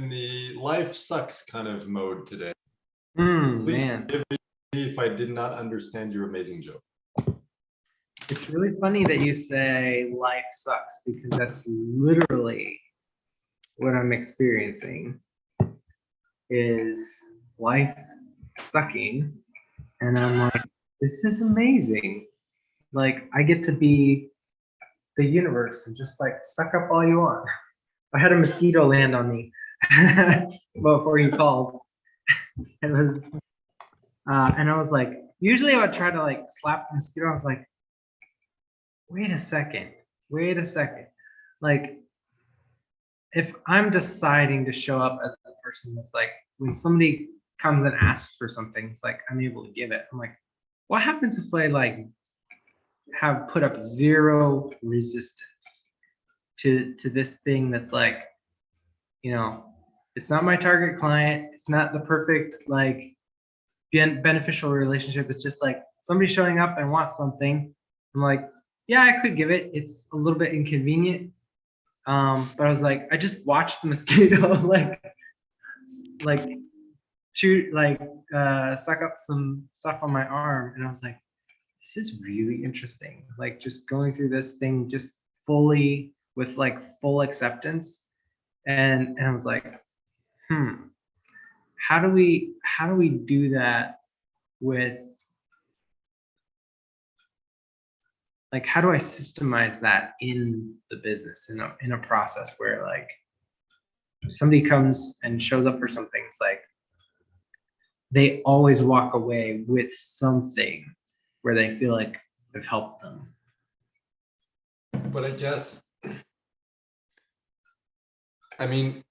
in the life sucks kind of mode today. Please Man, forgive me if I did not understand your amazing joke. it's really funny that you say life sucks because that's literally what I'm experiencing is life sucking. And I'm like, this is amazing. Like, I get to be the universe and just like suck up all you want. I had a mosquito land on me before you called. It was, and I was like, usually I would try to like slap the mosquito. I was like, wait a second, wait a second. Like, if I'm deciding to show up as the person that's like, when somebody comes and asks for something, it's like I'm able to give it. I'm like, what happens if I like have put up zero resistance to this thing that's like, you know, it's not my target client, it's not the perfect like beneficial relationship. It's just like somebody showing up and wants something. I'm like, yeah, I could give it. It's a little bit inconvenient. But I was like, I just watched the mosquito like shoot like suck up some stuff on my arm, and I was like, this is really interesting. Like just going through this thing just fully with like full acceptance, and I was like, how do we do that with like how do I systemize that in the business in a process where like if somebody comes and shows up for something, it's like they always walk away with something where they feel like I've helped them. But I guess, I mean,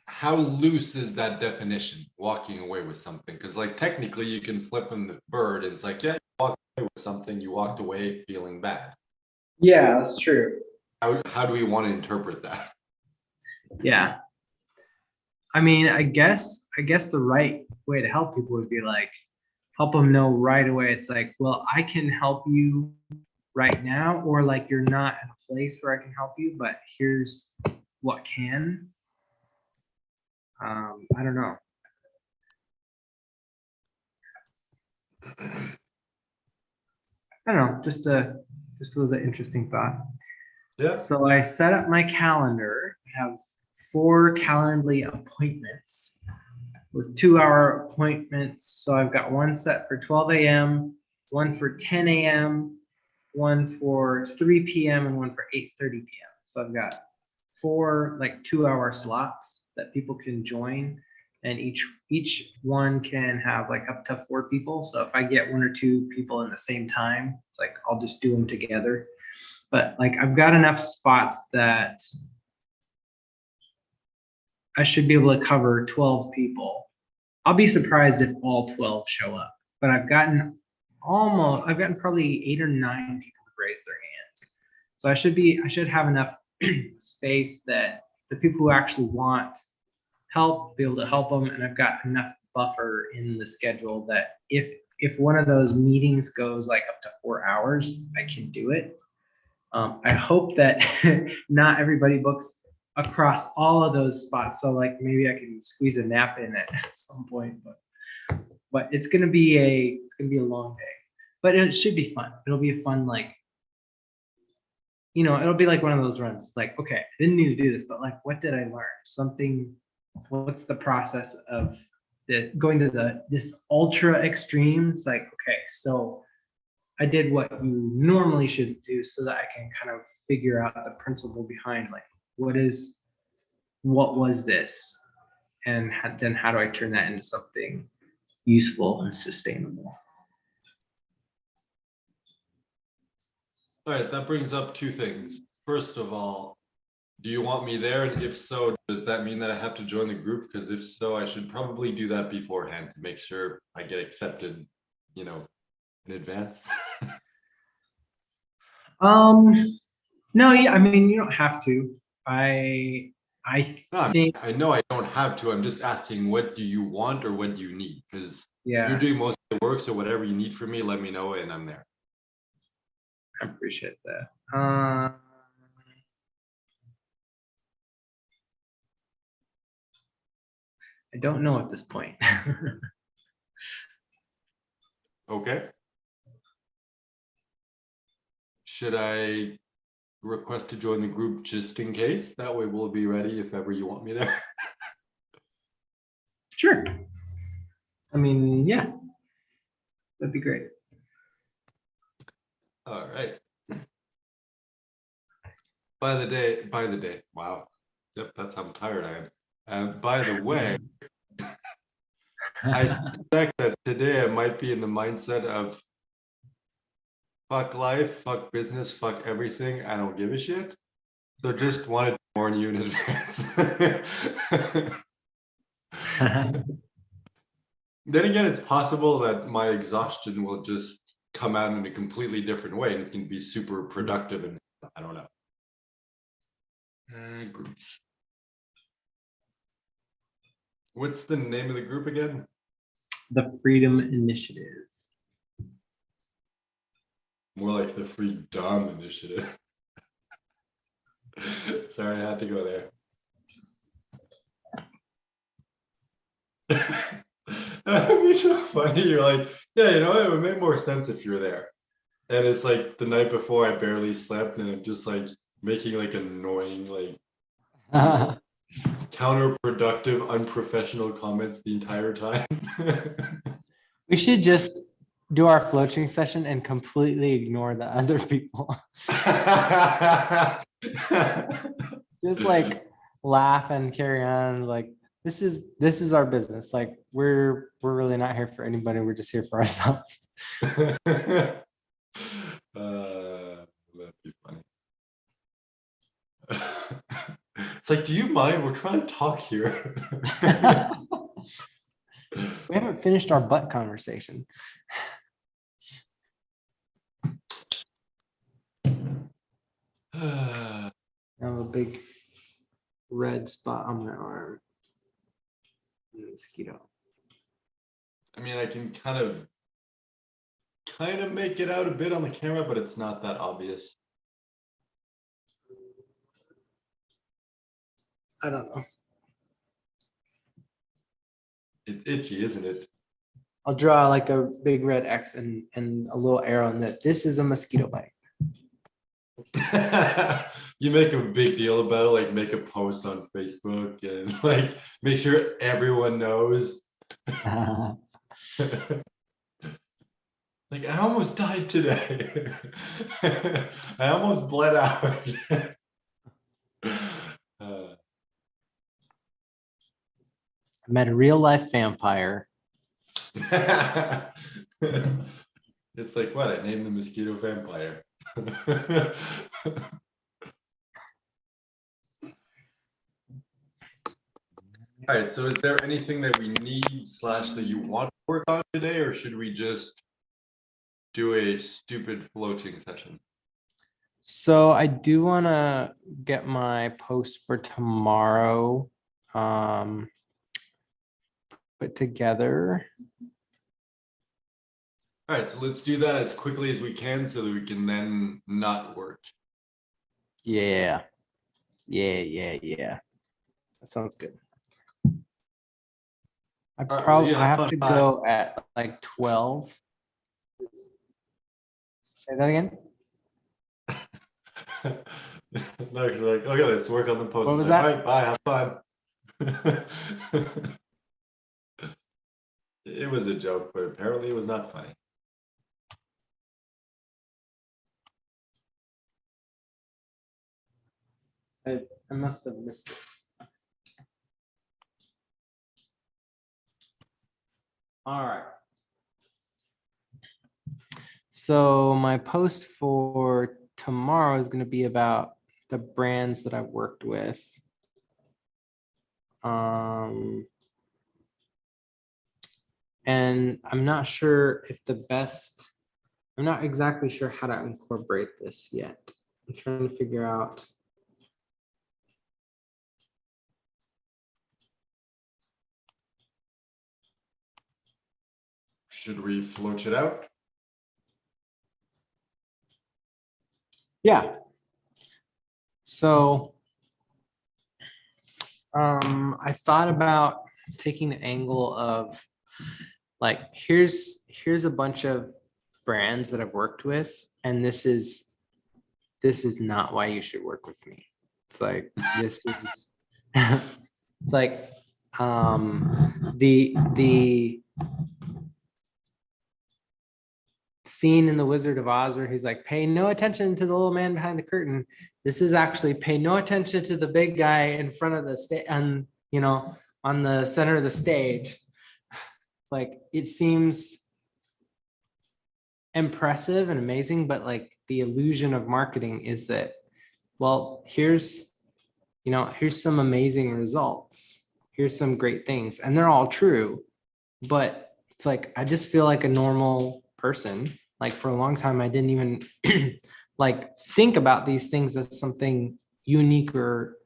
how loose is that definition, walking away with something? Because like technically you can flip on the bird and it's like, yeah, you walked away with something, you walked away feeling bad. Yeah, that's true. How do we want to interpret that? Yeah. I mean, I guess the right way to help people would be like help them know right away. It's like, well, I can help you right now, or like you're not in a place where I can help you, but here's what can. I don't know. I don't know. Just was an interesting thought. Yeah. So I set up my calendar. I have 4 Calendly appointments with 2-hour appointments. So I've got one set for 12 a.m., one for 10 a.m., one for 3 p.m., and one for 8:30 p.m. So I've got 4 like 2-hour slots that people can join, and each one can have like up to 4 people. So if I get 1 or 2 people in the same time, it's like I'll just do them together. But like I've got enough spots that I should be able to cover 12 people. I'll be surprised if all 12 show up, but I've gotten probably 8 or 9 people have raised their hands. So I should have enough space that the people who actually want help, be able to help them. And I've got enough buffer in the schedule that if one of those meetings goes like up to 4 hours, I can do it. I hope that not everybody books across all of those spots. So like maybe I can squeeze a nap in at some point, but it's gonna be a long day. But it should be fun. It'll be a fun like, it'll be like one of those runs. It's like, okay, I didn't need to do this, but like, what did I learn? Something. What's the process of going to this ultra extreme? It's like, okay, so I did what you normally should do so that I can kind of figure out the principle behind like what was this, and then how do I turn that into something useful and sustainable. All right, that brings up 2 things. First of all, do you want me there? And if so, does that mean that I have to join the group? Because if so, I should probably do that beforehand to make sure I get accepted, in advance. No, yeah, I mean, you don't have to. I No, think, I know I don't have to. I'm just asking, what do you want or what do you need? Because you're yeah, doing most of the work, so whatever you need from me, let me know and I'm there. I appreciate that. I don't know at this point. Okay. Should I request to join the group just in case? That way we'll be ready if ever you want me there. Sure. I mean, yeah, that'd be great. All right. By the day. Wow. Yep, that's how tired I am. By the way, I suspect that today I might be in the mindset of fuck life, fuck business, fuck everything. I don't give a shit. So just wanted to warn you in advance. Then again, it's possible that my exhaustion will just come out in a completely different way and it's going to be super productive and I don't know. Groups. What's the name of the group again? The Freedom Initiative. More like the Freedom Initiative. Sorry, I had to go there. That'd be so funny. You're like, yeah, you know, it would make more sense if you're there. And it's like the night before I barely slept and I'm just like making like annoying, like counterproductive, unprofessional comments the entire time. We should just do our floating session and completely ignore the other people. Just like laugh and carry on. Like this is our business. Like we're really not here for anybody. We're just here for ourselves. That'd be funny. It's like, do you mind? We're trying to talk here. We haven't finished our butt conversation. I have a big red spot on my arm. Mosquito. I mean, I can kind of make it out a bit on the camera, but it's not that obvious. I don't know. It's itchy, isn't it? I'll draw like a big red X and a little arrow and that this is a mosquito bite. You make a big deal about it, like make a post on Facebook and like make sure everyone knows. Like I almost died today. I almost bled out. I met a real life vampire. It's like what? I named the mosquito vampire. All right, so is there anything that we need / that you want to work on today, or should we just do a stupid floating session? So I do want to get my post for tomorrow put together. All right, so let's do that as quickly as we can so that we can then not work. Yeah. That sounds good. I well, probably yeah, have fun to time. go at like 12. Say that again. Next, like, okay, let's work on the post. What was Like, that? all right, bye, have fun. It was a joke, but apparently it was not funny. I must have missed it. All right. So my post for tomorrow is going to be about the brands that I worked with. And I'm not sure if I'm not exactly sure how to incorporate this yet. I'm trying to figure out. Should we float it out? Yeah. So I thought about taking the angle of like, here's a bunch of brands that I've worked with, and this is not why you should work with me. It's like, this is, it's like, the scene in The Wizard of Oz where he's like, pay no attention to the little man behind the curtain. This is actually pay no attention to the big guy in front of the stage, and you know, on the center of the stage. It's like, it seems impressive and amazing, but like the illusion of marketing is that, well, here's some amazing results. Here's some great things, and they're all true, but it's like, I just feel like a normal person. Like for a long time, I didn't even like think about these things as something unique or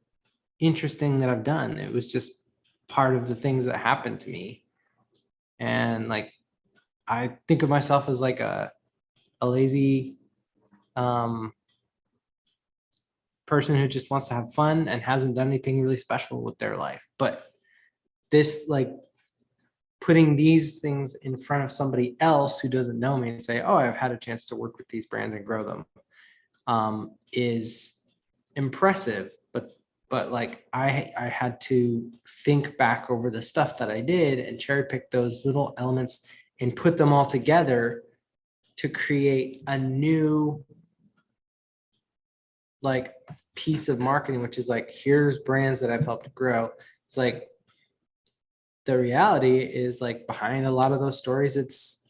interesting that I've done. It was just part of the things that happened to me. And like, I think of myself as like a lazy person who just wants to have fun and hasn't done anything really special with their life. But this, like, putting these things in front of somebody else who doesn't know me and say, oh, I've had a chance to work with these brands and grow them, is impressive. But like, I had to think back over the stuff that I did and cherry pick those little elements and put them all together to create a new like piece of marketing, which is like, here's brands that I've helped grow. It's like, the reality is like, behind a lot of those stories, it's,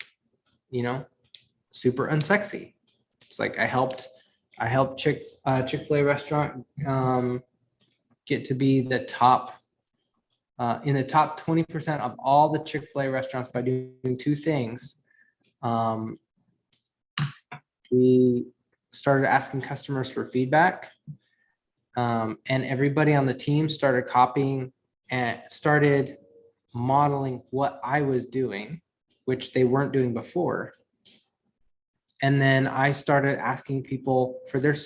you know, super unsexy. It's like, I helped Chick-fil-A restaurant get to be the top in the top 20% of all the Chick-fil-A restaurants by doing two things. We started asking customers for feedback, and everybody on the team started copying and started modeling what I was doing, which they weren't doing before. And then I started asking people for their,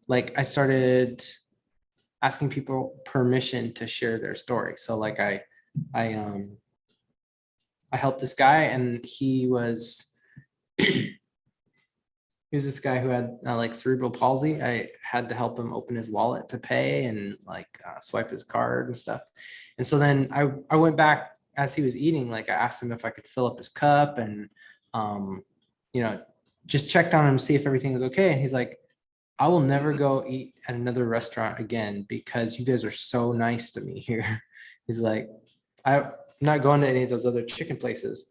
like, I started asking people permission to share their story. So like, I helped this guy, and he was this guy who had like cerebral palsy. I had to help him open his wallet to pay and like swipe his card and stuff. And so then I went back as he was eating, like I asked him if I could fill up his cup and, you know, just checked on him to see if everything was okay. And he's like, I will never go eat at another restaurant again because you guys are so nice to me here. He's like, I'm not going to any of those other chicken places.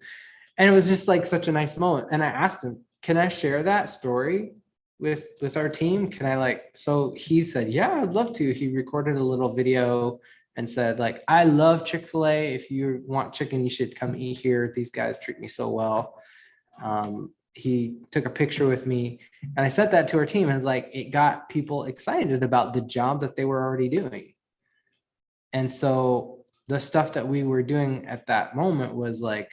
And it was just like such a nice moment. And I asked him, can I share that story with our team? Can I like, so he said, yeah, I'd love to. He recorded a little video and said like, I love Chick-fil-A. If you want chicken, you should come eat here. These guys treat me so well. He took a picture with me, and I sent that to our team, and like, it got people excited about the job that they were already doing. And so the stuff that we were doing at that moment was like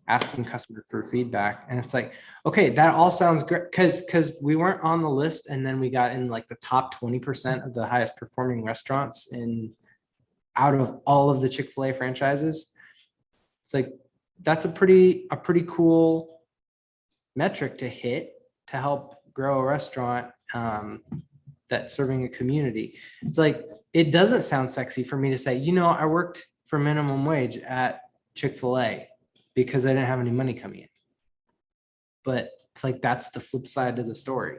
asking customers for feedback. And it's like, okay, that all sounds great. Cause we weren't on the list. And then we got in like the top 20% of the highest performing restaurants out of all of the Chick-fil-A franchises. It's like, that's a pretty cool metric to hit to help grow a restaurant that's serving a community. It's like, it doesn't sound sexy for me to say, you know, I worked for minimum wage at Chick-fil-A because I didn't have any money coming in. But it's like, that's the flip side to the story.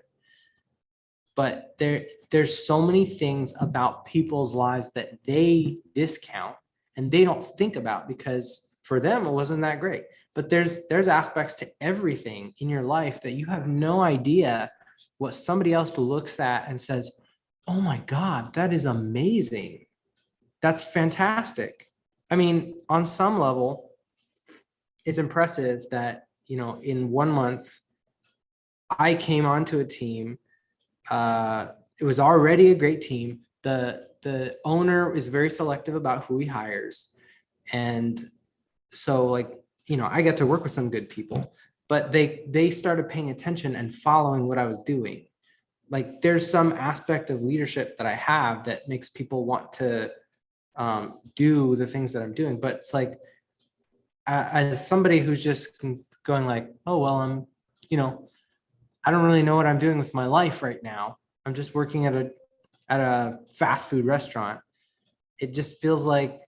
But there's so many things about people's lives that they discount and they don't think about because for them, it wasn't that great. But there's aspects to everything in your life that you have no idea what somebody else looks at and says, oh my God, that is amazing. That's fantastic. I mean, on some level, it's impressive that, you know, in 1 month, I came onto a team. It was already a great team. The owner is very selective about who he hires. And so like, you know, I got to work with some good people, but they started paying attention and following what I was doing. Like, there's some aspect of leadership that I have that makes people want to do the things that I'm doing. But it's like, as somebody who's just going like, oh, well, you know, I don't really know what I'm doing with my life right now. I'm just working at a fast food restaurant. It just feels like,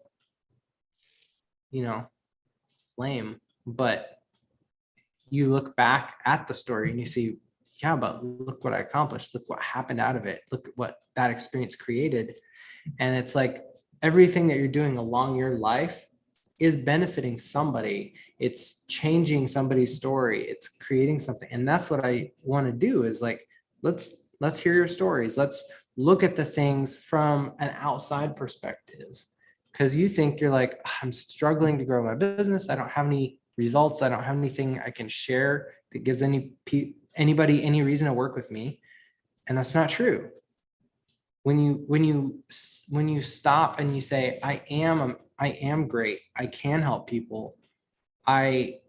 you know, lame. But you look back at the story and you see, yeah, but look what I accomplished. Look what happened out of it. Look at what that experience created. And it's like everything that you're doing along your life is benefiting somebody. It's changing somebody's story. It's creating something. And that's what I want to do is like, let's hear your stories. Let's look at the things from an outside perspective. Because you think you're like, I'm struggling to grow my business. I don't have any results. I don't have anything I can share that gives anybody any reason to work with me. And that's not true. When you stop and you say, I am great. I can help people. I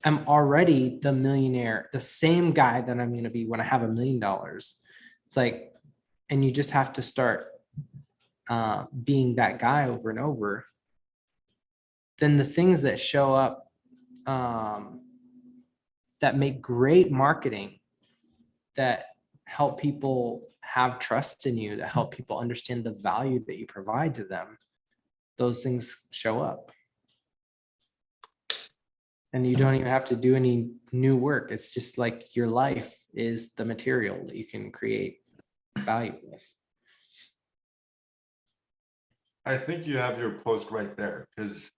am already the millionaire, the same guy that I'm going to be when I have $1 million. It's like, and you just have to start being that guy over and over. Then the things that show up that make great marketing, that help people have trust in you, that help people understand the value that you provide to them, those things show up. And you don't even have to do any new work. It's just like your life is the material that you can create value with. I think you have your post right there, because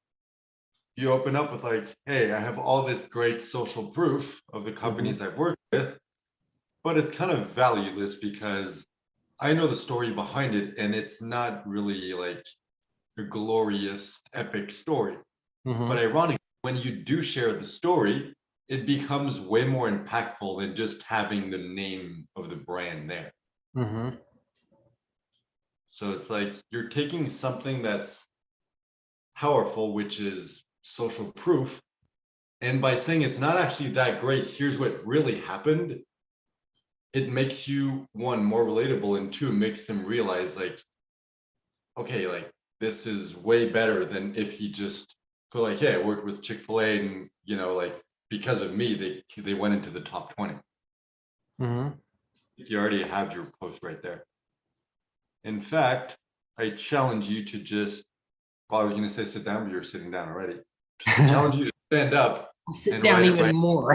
you open up with like, hey, I have all this great social proof of the companies I've worked with, but it's kind of valueless because I know the story behind it and it's not really like a glorious, epic story. But ironically, when you do share the story, it becomes way more impactful than just having the name of the brand there. So it's like you're taking something that's powerful, which is social proof, and by saying it's not actually that great, here's what really happened, it makes you, one, more relatable, and two, makes them realize like, okay, like this is way better than if he just go like, hey, I worked with Chick-fil-A and, you know, like because of me, they went into the top 20. You already have your post right there. In fact, I challenge you to just, well, I was going to say sit down, but you're sitting down already. Challenge you to stand up. I'll sit and down write it even right. more.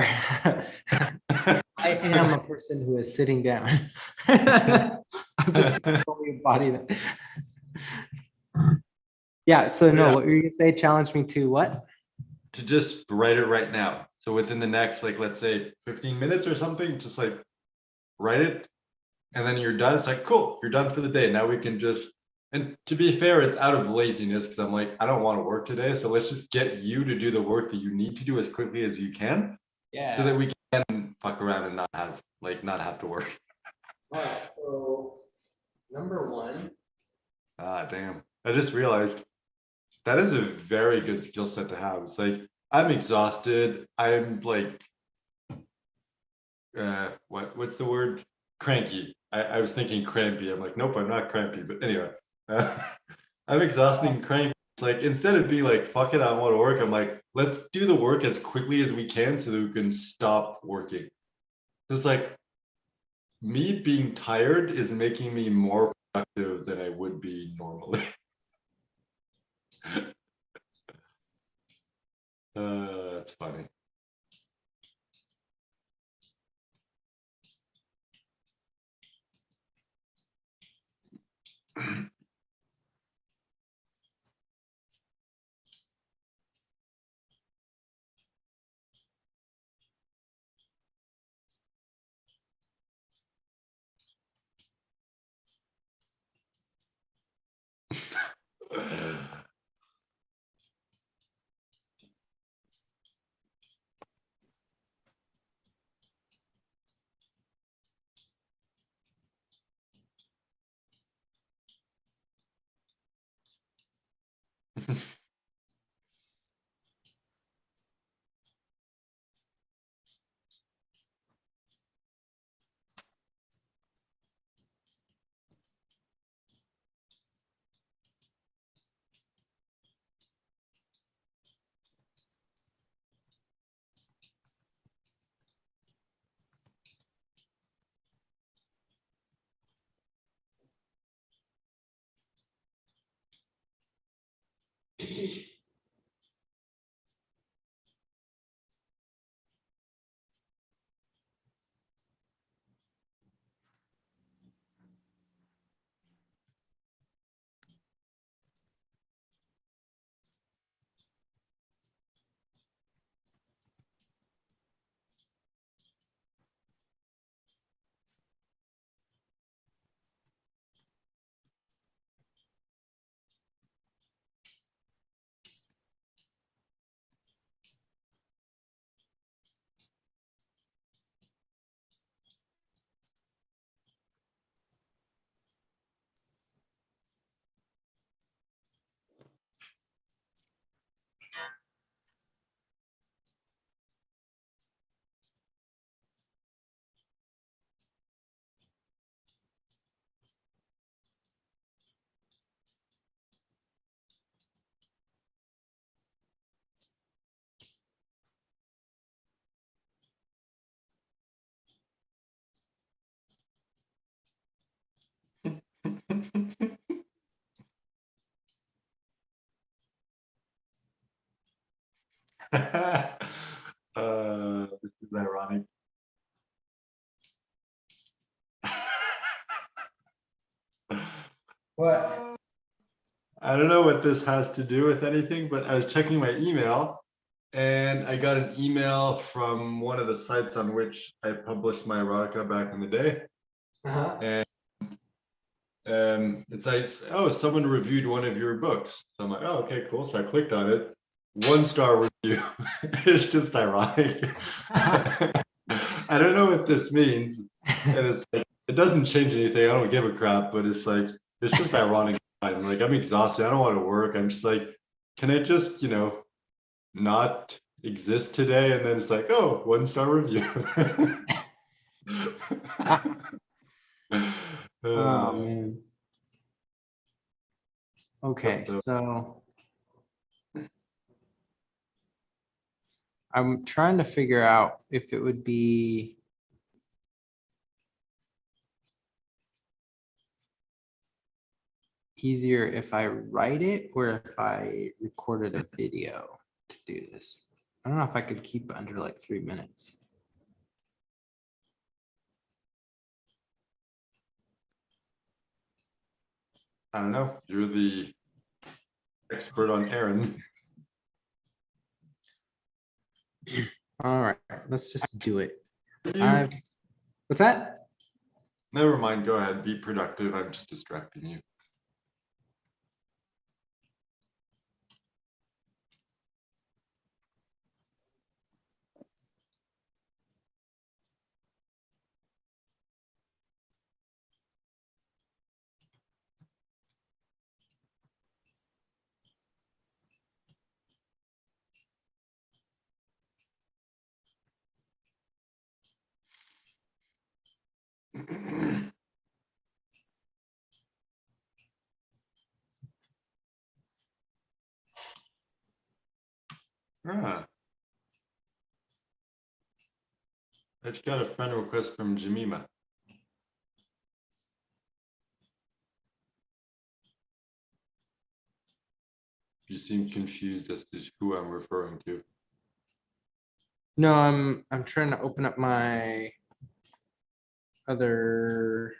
I am a person who is sitting down. I'm just gonna embody that. Yeah. So no, Yeah. what were you gonna say? Challenge me to what? To just write it right now. So within the next, like, let's say 15 minutes or something, just like write it. And then you're done. It's like, cool, you're done for the day. Now we can just, and to be fair, it's out of laziness because I'm like, I don't want to work today. So let's just get you to do the work that you need to do as quickly as you can. Yeah. So that we can fuck around and not have to work. All right. So number one. Ah, damn. I just realized that is a very good skill set to have. It's like, I'm exhausted. I'm like, what's the word? Cranky. I was thinking crampy. I'm like, nope, I'm not crampy. But anyway, I'm exhausted and cranky. It's like, instead of being like, fuck it, I don't want to work, I'm like, let's do the work as quickly as we can so that we can stop working. Just like me being tired is making me more productive than I would be normally. That's funny. This is ironic. What? I don't know what this has to do with anything, but I was checking my email and I got an email from one of the sites on which I published my erotica back in the day. Uh-huh. It's like, oh, someone reviewed one of your books. So I'm like, oh, okay, cool. So I clicked on it. 1-star review. It's just ironic. I don't know what this means. And it's like, it doesn't change anything. I don't give a crap, but it's like, it's just ironic. I'm like, I'm exhausted. I don't want to work. I'm just like, can I just, not exist today? And then it's like, oh, 1-star review. Oh man. Okay, Yep, so I'm trying to figure out if it would be easier if I write it or if I recorded a video to do this. I don't know if I could keep it under like 3 minutes. I don't know. You're the expert on Aaron. All right, let's just do it. You, What's that? never mind. Go ahead. Be productive. I'm just distracting you. Ah, I just got a friend request from Jemima. You seem confused as to who I'm referring to. No, I'm trying to open up my other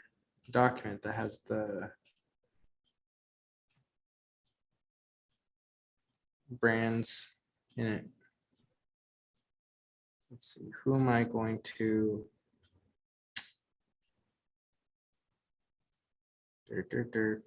document that has the brands in it. Let's see, who am I going to? Dirt, dirt, dirt.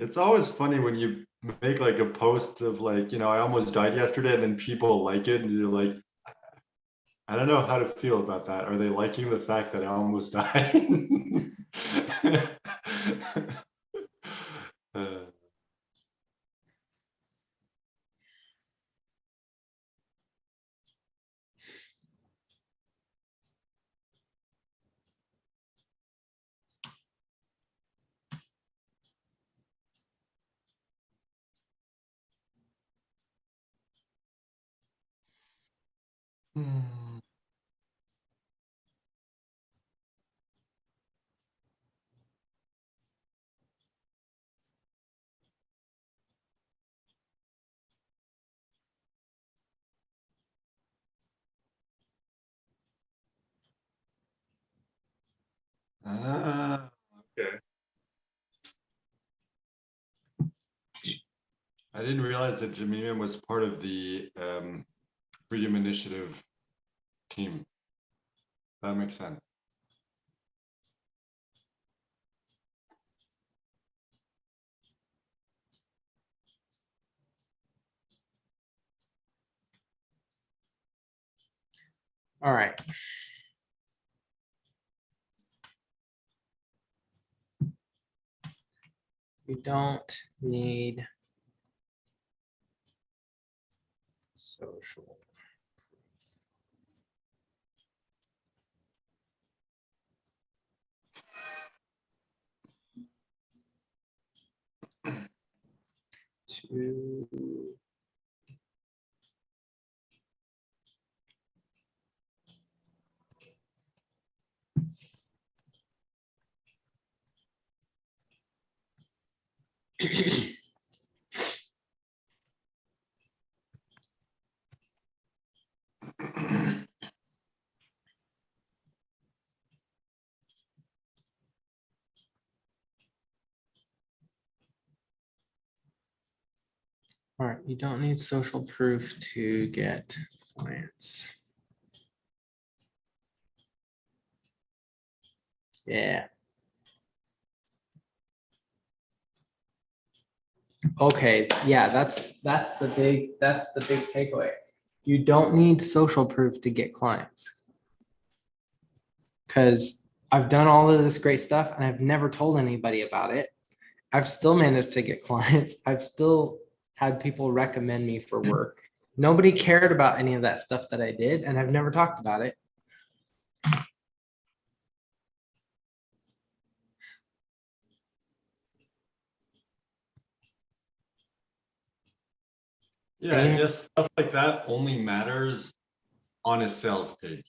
It's always funny when you make like a post of like, I almost died yesterday, and then people like it, and you're like, I don't know how to feel about that. Are they liking the fact that I almost died? Uh, hmm. Okay. I didn't realize that Jamima was part of the Freedom Initiative team. That makes sense. All right. You don't need social. To All right, you don't need social proof to get clients. Yeah. Okay, yeah, that's the big takeaway. You don't need social proof to get clients. Because I've done all of this great stuff and I've never told anybody about it. I've still managed to get clients. I've still had people recommend me for work. Nobody cared about any of that stuff that I did, and I've never talked about it. Yeah, I guess stuff like that only matters on a sales page.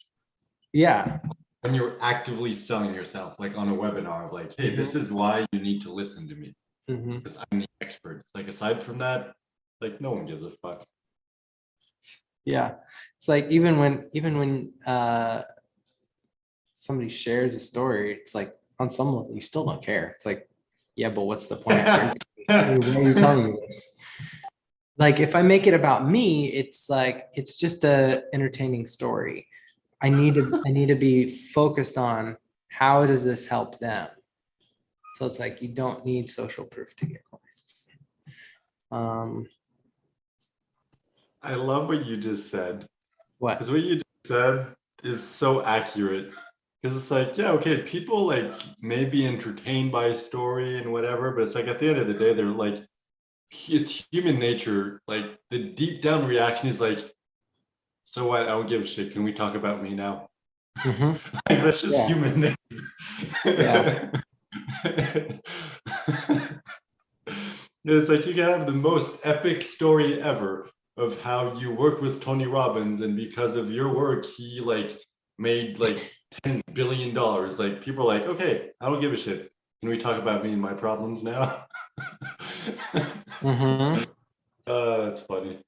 Yeah. When you're actively selling yourself, like on a webinar of like, hey, this is why you need to listen to me. Mhm. Because I'm the expert. It's like aside from that, like no one gives a fuck. Yeah. It's like even when somebody shares a story, it's like on some level you still don't care. It's like, yeah, but what's the point? Why are you telling me this? Like if I make it about me, it's like it's just a entertaining story. I need to be focused on how does this help them. So it's like you don't need social proof to get clients. I love what you just said. What? Because what you just said is so accurate. Because it's like, yeah, okay, people like may be entertained by a story and whatever, but it's like at the end of the day, they're like, it's human nature. Like the deep down reaction is like, so what? I don't give a shit. Can we talk about me now? Mhm. Like, that's just Yeah. human nature. Yeah. It's like you can have the most epic story ever of how you worked with Tony Robbins, and because of your work, he like made like $10 billion. Like people are like, okay, I don't give a shit. Can we talk about me and my problems now? Mhm. That's funny.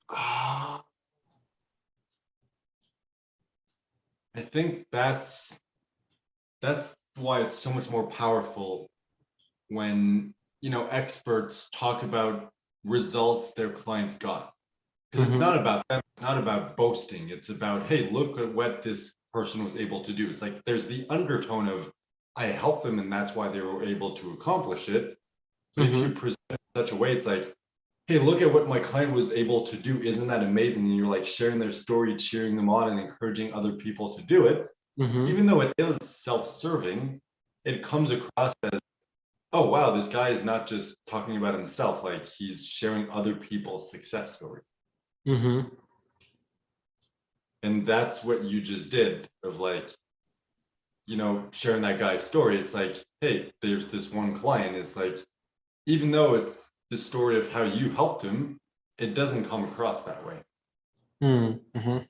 Ah, I think that's why it's so much more powerful when experts talk about results their clients got. Because it's Mhm. not about them, it's not about boasting. It's about, hey, look at what this person was able to do. It's like there's the undertone of I helped them and that's why they were able to accomplish it. But if you present it in such a way, it's like, hey, look at what my client was able to do. Isn't that amazing? And you're like sharing their story, cheering them on, and encouraging other people to do it. Mhm. Even though it is self-serving, it comes across as, oh wow, this guy is not just talking about himself, like he's sharing other people's success story. Mhm. And that's what you just did of like, sharing that guy's story. It's like, hey, there's this one client. It's like, even though it's the story of how you helped him, it doesn't come across that way. Mhm.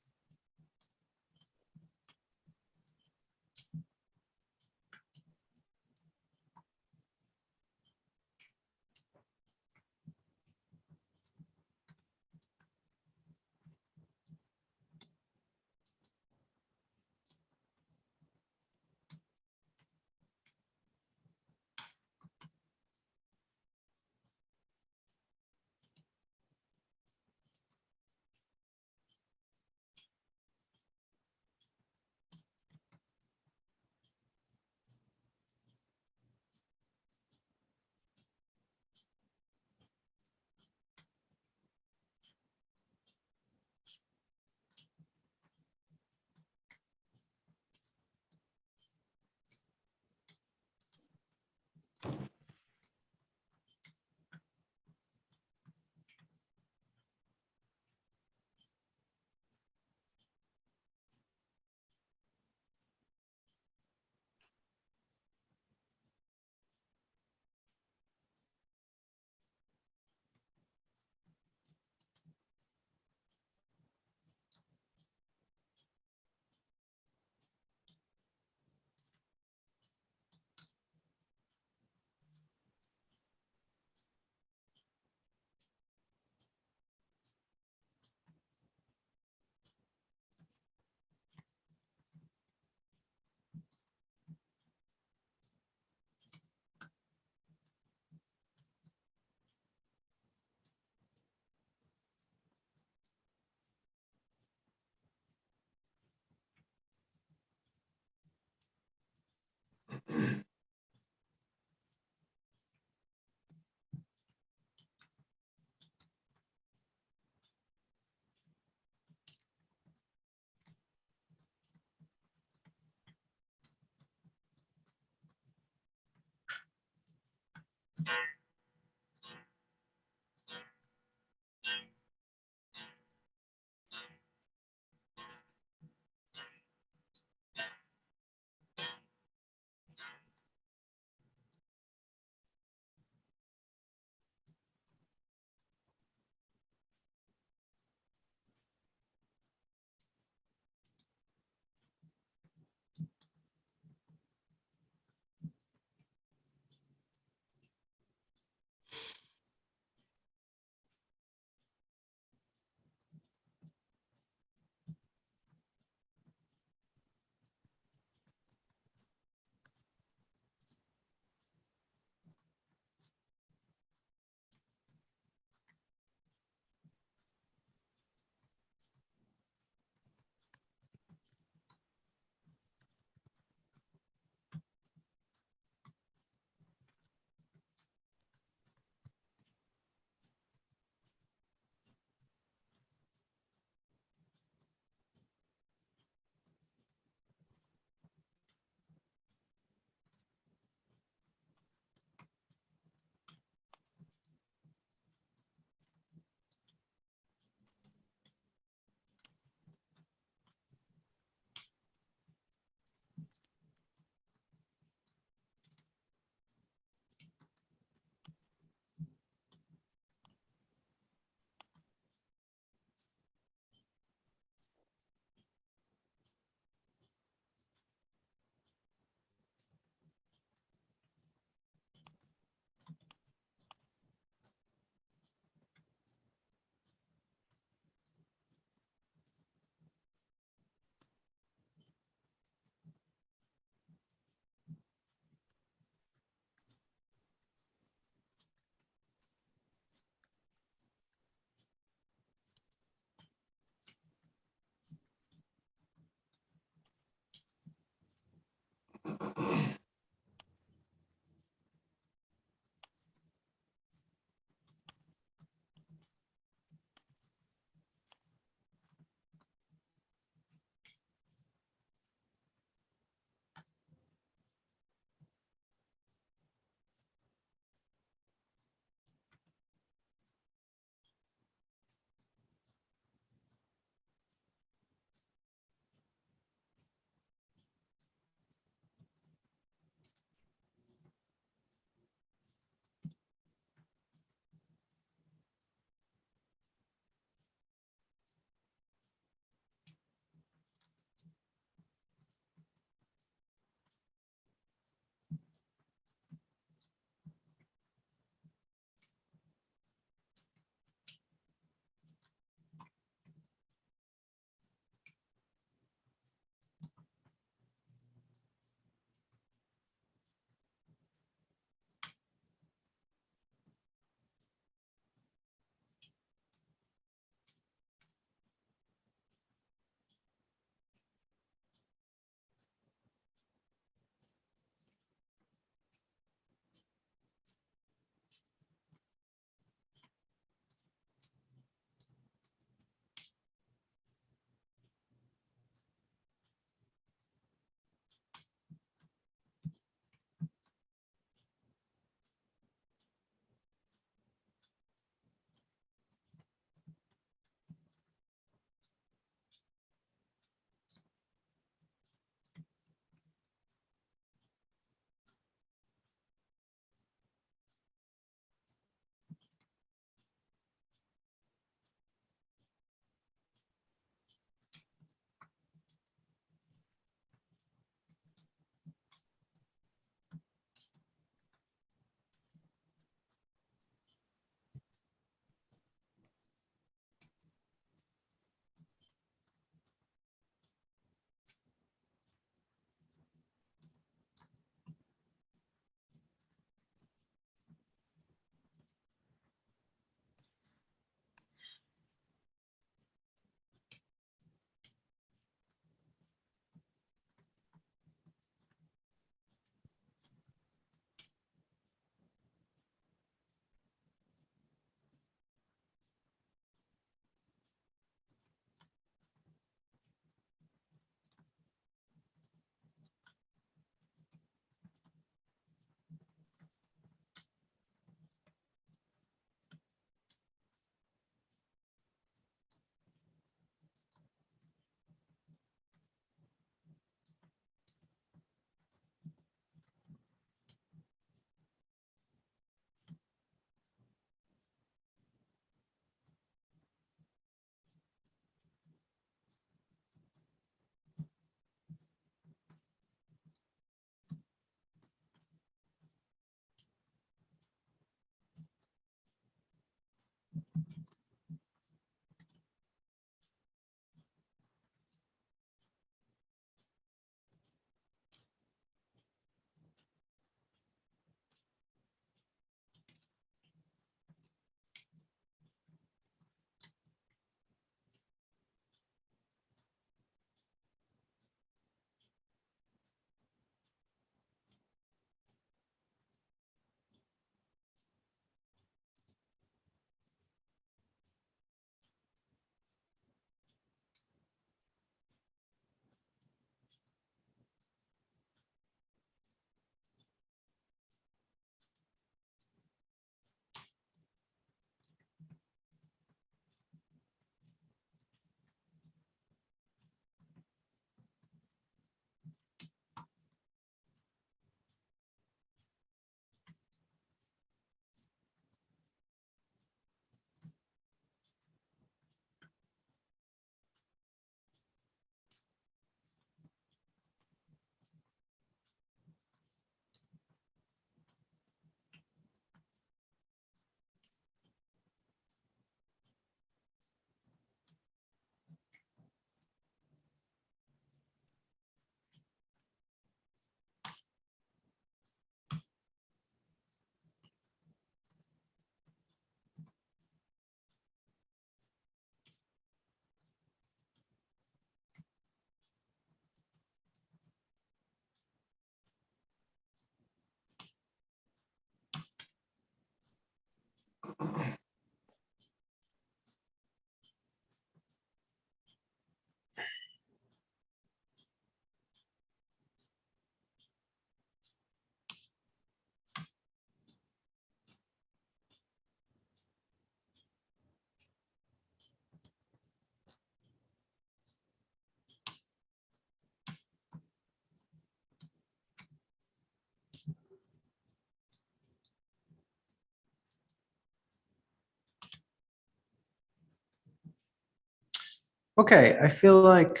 Okay, I feel like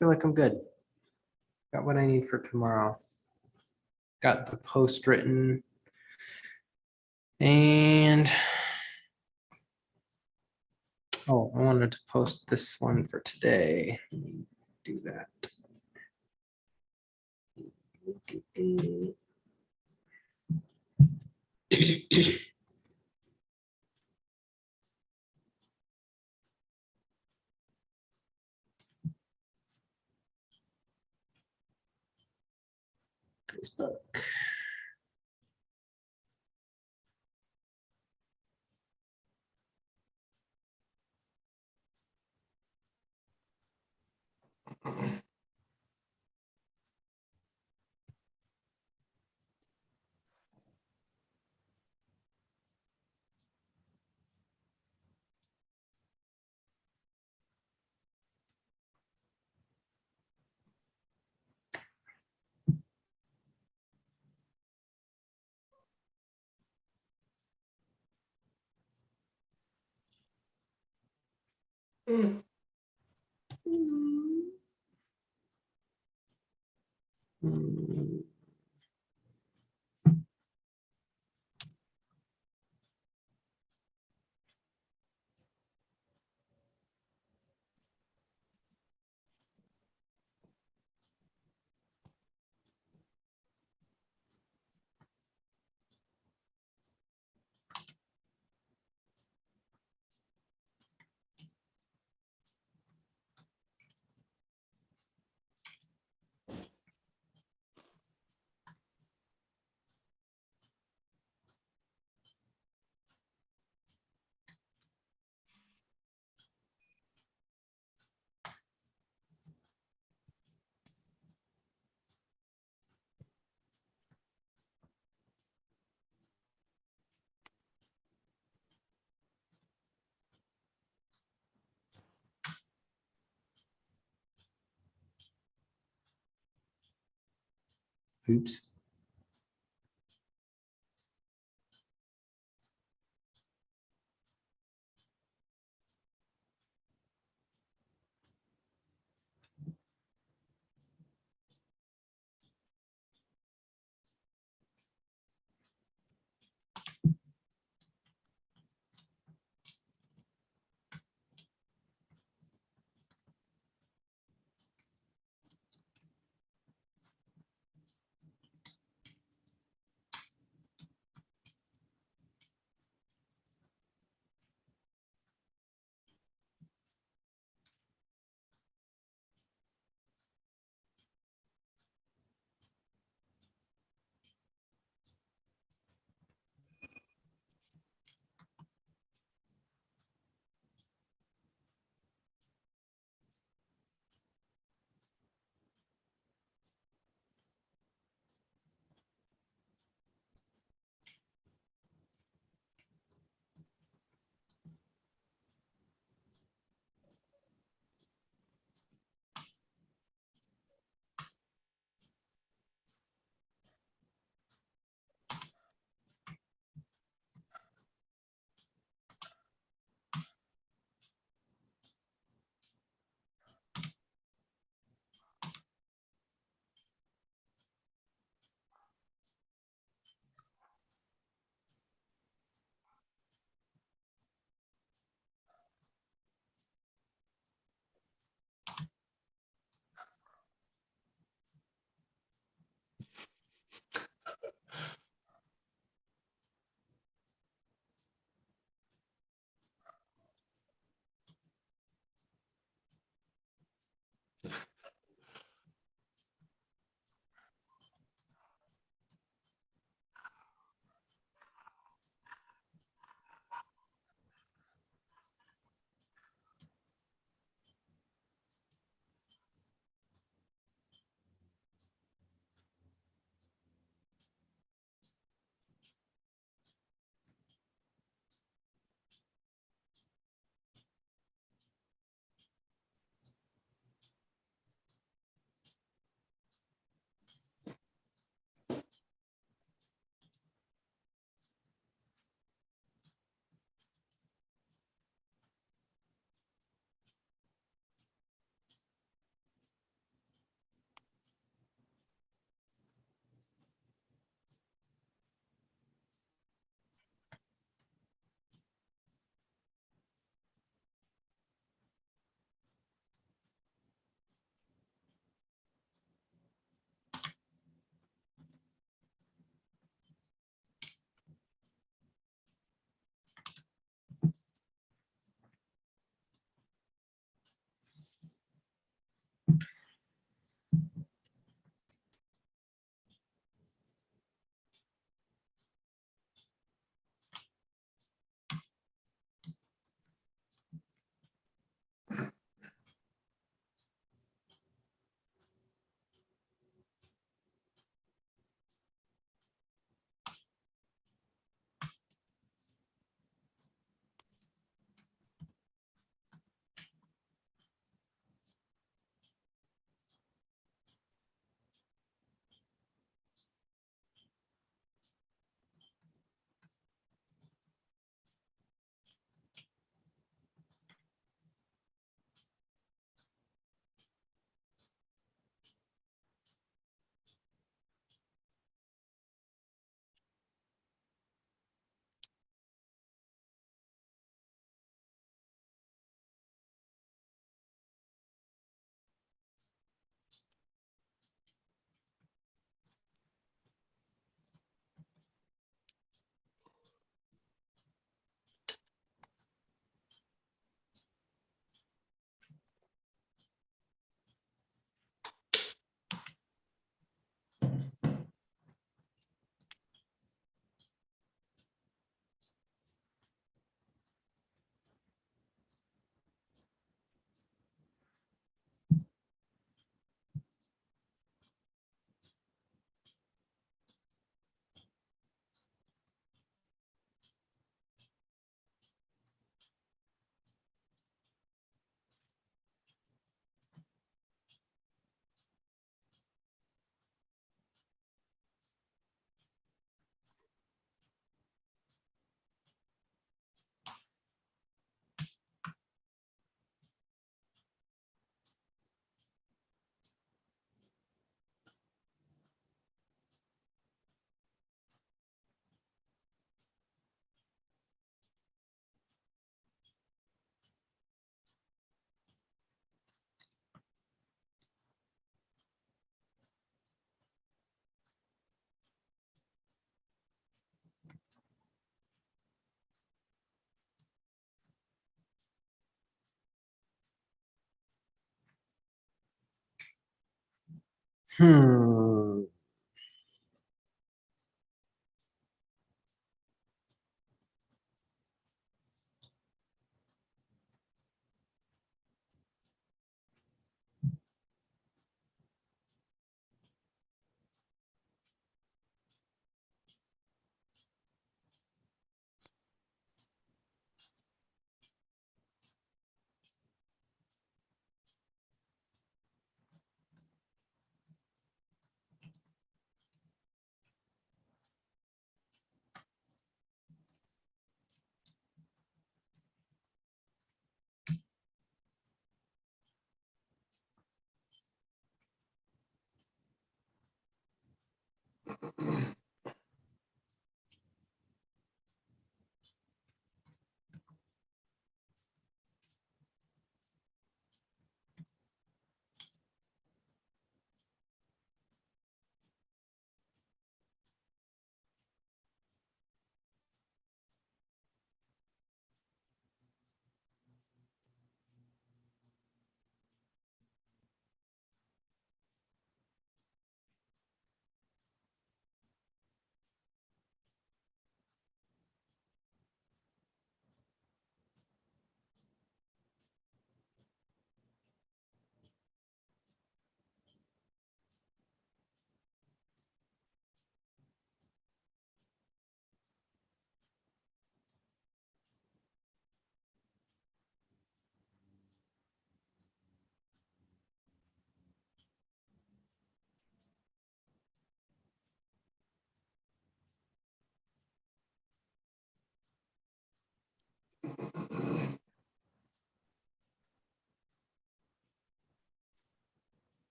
I'm good. Got what I need for tomorrow. Got the post written. And oh, I wanted to post this one for today. Let me do that. Facebook. Hmm. Oops. Hmm.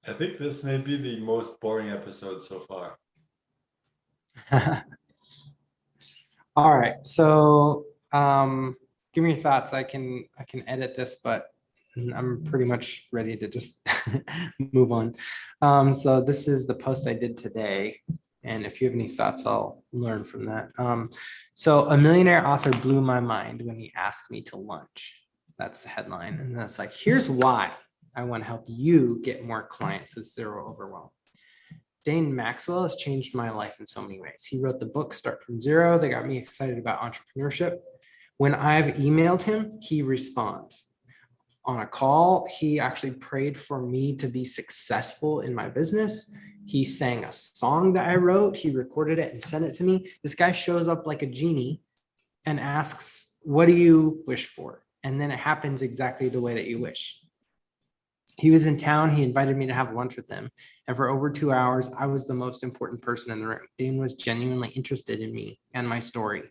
I think this may be the most boring episode so far. All right, so give me your thoughts. I can edit this, but I'm pretty much ready to just move on. So this is the post I did today, and if you have any thoughts, I'll learn from that. So a millionaire author blew my mind when he asked me to lunch. That's the headline, and that's like, here's why I want to help you get more clients with zero overwhelm. Dane Maxwell has changed my life in so many ways. He wrote the book Start from Zero that got me excited about entrepreneurship. When I've emailed him, he responds. On a call, he actually prayed for me to be successful in my business. He sang a song that I wrote. He recorded it and sent it to me. This guy shows up like a genie and asks, what do you wish for? And then it happens exactly the way that you wish. He was in town. He invited me to have lunch with him. And for over 2 hours, I was the most important person in the room. Dane was genuinely interested in me and my story,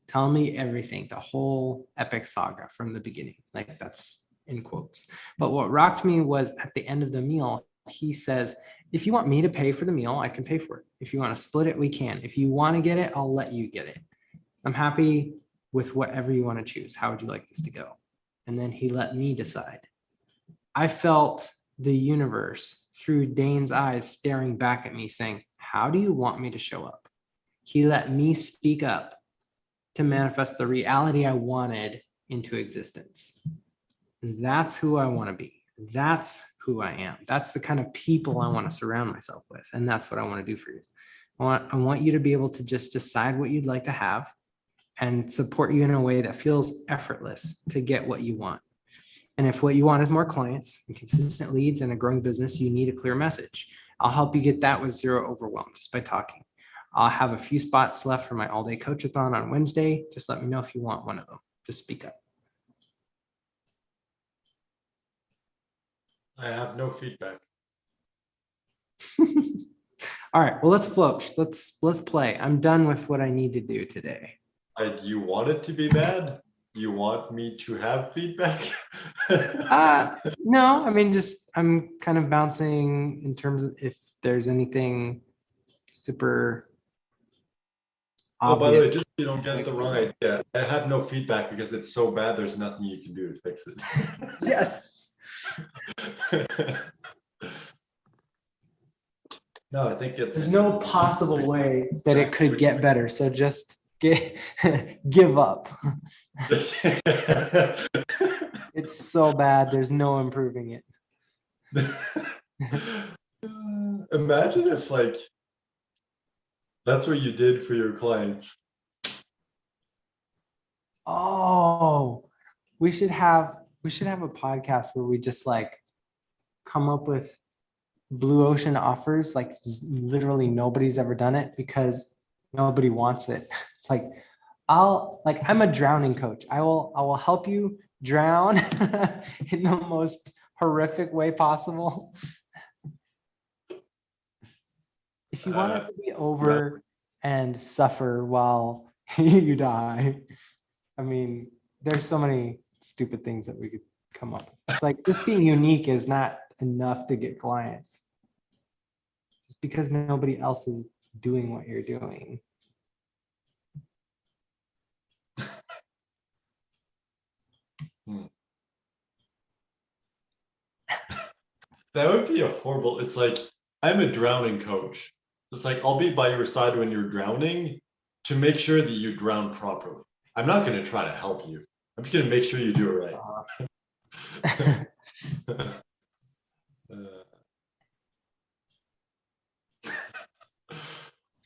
telling me everything, the whole epic saga from the beginning. Like, that's in quotes. But what rocked me was at the end of the meal, he says, if you want me to pay for the meal, I can pay for it. If you want to split it, we can. If you want to get it, I'll let you get it. I'm happy with whatever you want to choose. How would you like this to go? And then he let me decide. I felt the universe through Dane's eyes staring back at me saying, how do you want me to show up? He let me speak up to manifest the reality I wanted into existence. That's who I want to be. That's who I am. That's the kind of people I want to surround myself with. And that's what I want to do for you. I want you to be able to just decide what you'd like to have and support you in a way that feels effortless to get what you want. And if what you want is more clients and consistent leads and a growing business, you need a clear message. I'll help you get that with zero overwhelm just by talking. I'll have a few spots left for my all-day coach-a-thon on Wednesday. Just let me know if you want one of them. Just speak up. I have no feedback. All right, well, let's float. Let's play. I'm done with what I need to do today. Do you want it to be bad? Do you want me to have feedback? No, I mean, just I'm kind of bouncing in terms of if there's anything super Oh, by the way, obvious. just so you don't get the wrong idea, I have no feedback because it's so bad, there's nothing you can do to fix it. Yes. No, I think it's. There's no possible way that it could get better. So just give up. It's so bad. There's no improving it. Imagine if like that's what you did for your clients. Oh, we should have a podcast where we just like come up with blue ocean offers. Like literally nobody's ever done it because nobody wants it. It's like I'm a drowning coach. I will help you drown in the most horrific way possible. If you want it to be over and suffer while you die, I mean, there's so many stupid things that we could come up with. It's like just being unique is not enough to get clients. Just because nobody else is doing what you're doing. That would be a horrible. It's like I'm a drowning coach. It's like I'll be by your side when you're drowning to make sure that you drown properly. I'm not gonna try to help you. I'm just gonna make sure you do it right.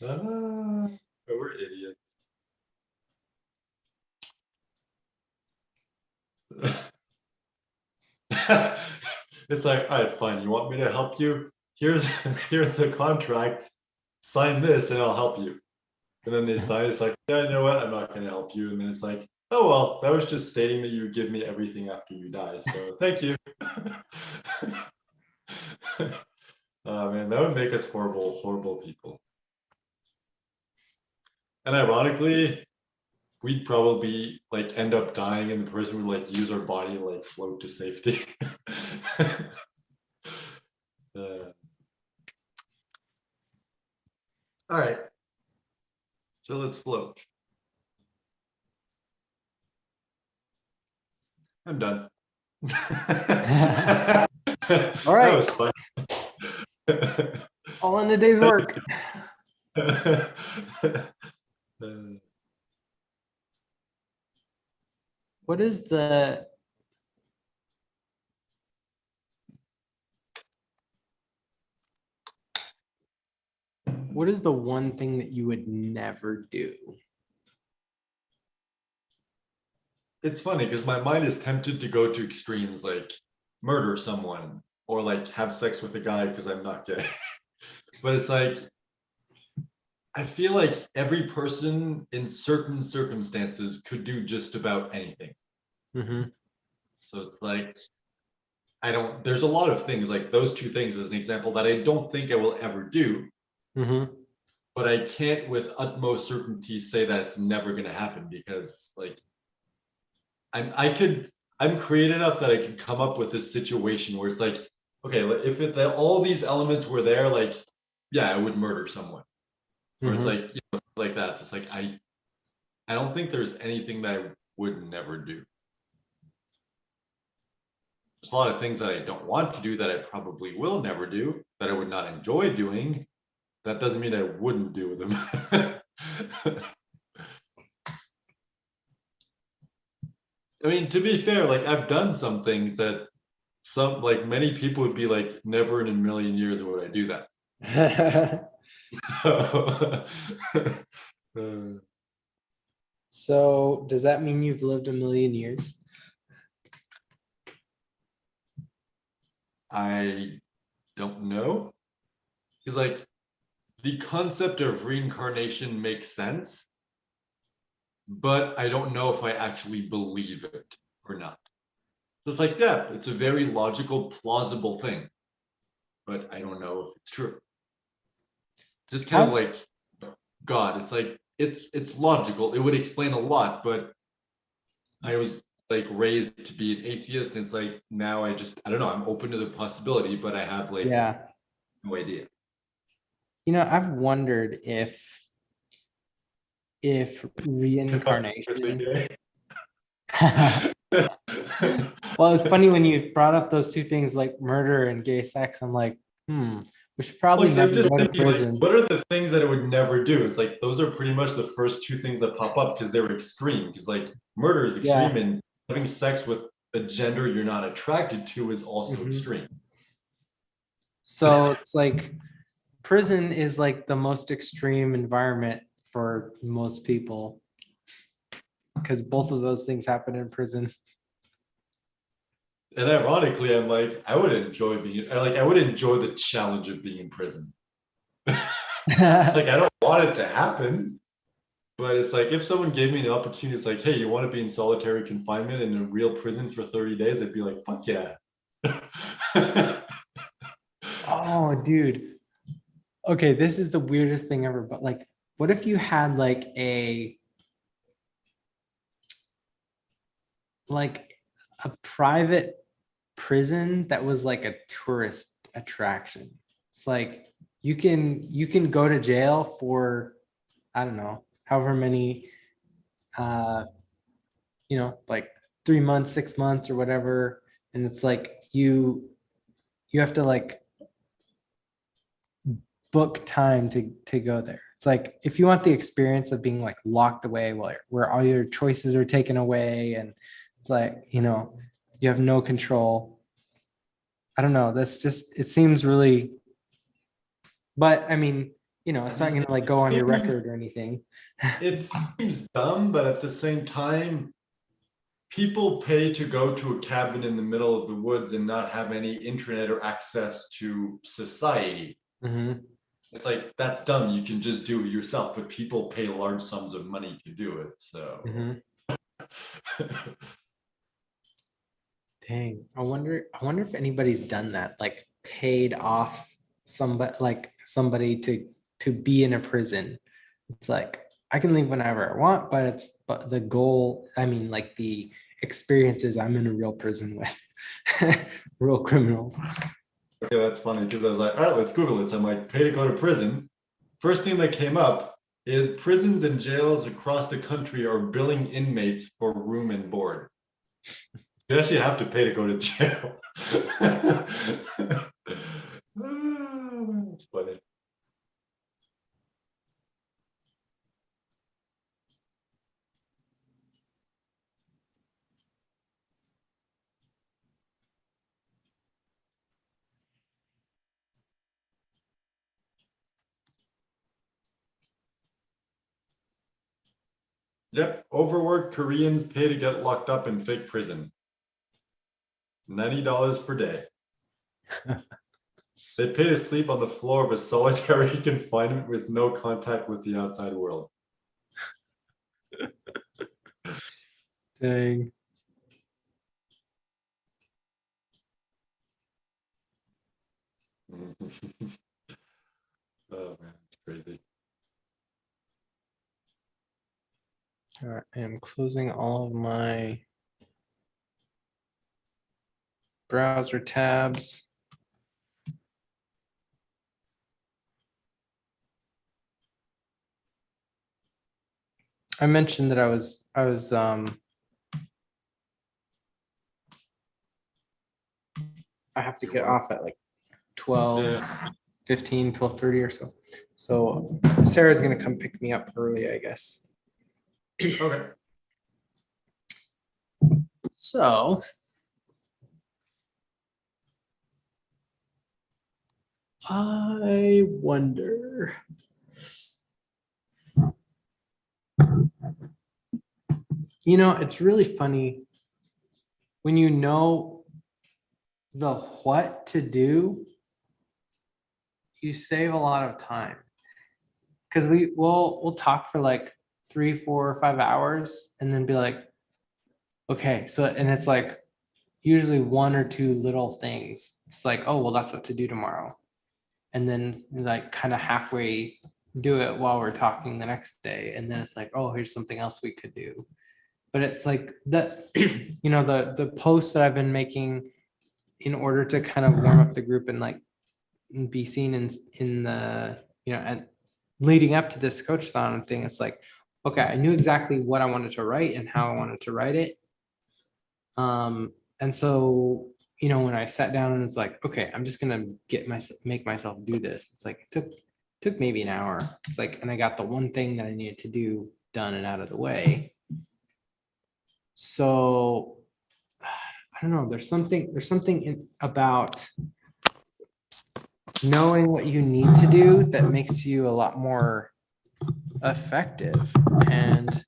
We're idiots. It's like, all right, fine. You want me to help you? Here's the contract. Sign this and I'll help you. And then they sign, it's like, yeah, you know what? I'm not gonna help you. And then it's like, oh well, that was just stating that you give me everything after you die. So thank you. Oh man, that would make us horrible, horrible people. And ironically, we'd probably like end up dying and the person would like use our body to like float to safety. All right, so let's float. I'm done. All right. That was fun. All in a day's work. What is the one thing that you would never do? It's funny because my mind is tempted to go to extremes like murder someone or like have sex with a guy because I'm not gay. But it's like, I feel like every person in certain circumstances could do just about anything. Mm-hmm. So it's like, there's a lot of things like those two things as an example that I don't think I will ever do. Mm-hmm. But I can't with utmost certainty say that it's never going to happen because like I'm creative enough that I can come up with a situation where it's like, okay, if all these elements were there, like, yeah, I would murder someone. Or it's like, like that. So it's like, I don't think there's anything that I would never do. There's a lot of things that I don't want to do that I probably will never do, that I would not enjoy doing. That doesn't mean I wouldn't do them. I mean, to be fair, like I've done some things that like many people would be like, never in a million years would I do that. So does that mean you've lived 1,000,000 years? I don't know. Because like the concept of reincarnation makes sense, but I don't know if I actually believe it or not. So it's like, yeah, it's a very logical, plausible thing, but I don't know if it's true. Just kind of like God, it's like it's logical. It would explain a lot, but I was like raised to be an atheist, and it's like now I don't know. I'm open to the possibility, but I have like no idea. You know, I've wondered if reincarnation. Well, it's funny when you brought up those two things like murder and gay sex. I'm like, we should probably Like, never just go to thinking, prison. like, what are the things that I would never do? It's like those are pretty much the first two things that pop up because they're extreme. Because like murder is extreme, and having sex with a gender you're not attracted to is also extreme. So it's like prison is like the most extreme environment for most people because both of those things happen in prison. And ironically, I'm like, I would enjoy the challenge of being in prison. Like, I don't want it to happen, but it's like if someone gave me an opportunity, it's like, hey, you want to be in solitary confinement in a real prison for 30 days? I'd be like, fuck yeah. Oh, dude. Okay, this is the weirdest thing ever, but like, what if you had like a private prison that was like a tourist attraction? It's like you can go to jail for, I don't know, however many like 3 months, 6 months or whatever, and it's like you have to like book time to go there. It's like if you want the experience of being like locked away where all your choices are taken away and it's like, you have no control. I don't know. That's just, it seems really, but I mean, it's not gonna like go on your record or anything. It seems dumb, but at the same time, people pay to go to a cabin in the middle of the woods and not have any internet or access to society. Mhm. It's like, that's dumb. You can just do it yourself, but people pay large sums of money to do it. So Mhm. Dang. I wonder if anybody's done that, like paid off somebody to be in a prison. It's like I can leave whenever I want, but the goal, I mean, like the experience is I'm in a real prison with real criminals. okay, that's funny because I was like, all right, let's Google this. I'm like, pay to go to prison. First thing that came up is prisons and jails across the country are billing inmates for room and board. You actually have to pay to go to jail. That's funny. Yep, overworked Koreans pay to get locked up in fake prison. $90 per day. They pay to sleep on the floor of a solitary confinement with no contact with the outside world. Dang. Oh man, it's crazy. All right, I'm closing all of my browser tabs. I mentioned that I have to get off at like 12, Yeah. 15, 12:30 or so. So Sarah's gonna come pick me up early, I guess. Okay. So I wonder. It's really funny when you know the what to do, you save a lot of time. Because we'll talk for like 3, 4, 5 hours and then be like, okay, so and it's like usually one or two little things. It's like, oh well, that's what to do tomorrow. And then like kind of halfway do it while we're talking the next day. And then it's like, oh, here's something else we could do. But it's like that, the posts that I've been making in order to kind of warm up the group and like be seen in the, and leading up to this coachathon thing, it's like, okay, I knew exactly what I wanted to write and how I wanted to write it. And so, when I sat down and was like, okay, I'm just gonna make myself do this. It's like it took maybe an hour. It's like, and I got the one thing that I needed to do done and out of the way. So I don't know. There's something about knowing what you need to do that makes you a lot more effective. And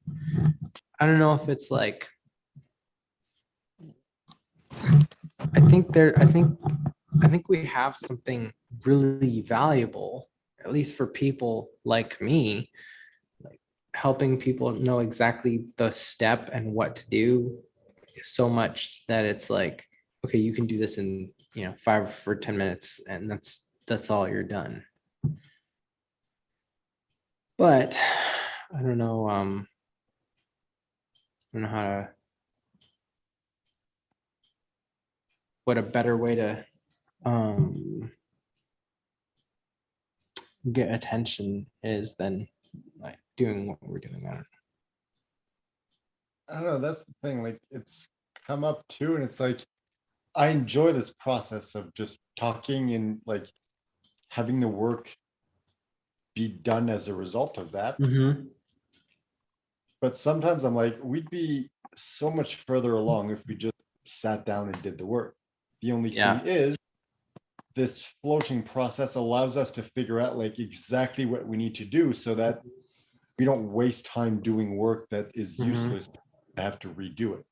I don't know if it's like, I think we have something really valuable, at least for people like me, like helping people know exactly the step and what to do so much that it's like, okay, you can do this in 5 or 10 minutes and that's all, you're done. But I don't know, how to, what a better way to get attention is than like doing what we're doing. I don't know. That's the thing. Like, it's come up too, and it's like I enjoy this process of just talking and like having the work be done as a result of that. Mhm. But sometimes I'm like, we'd be so much further along if we just sat down and did the work. The only Yeah. thing is, this floating process allows us to figure out like exactly what we need to do so that we don't waste time doing work that is Mhm. useless. I have to redo it.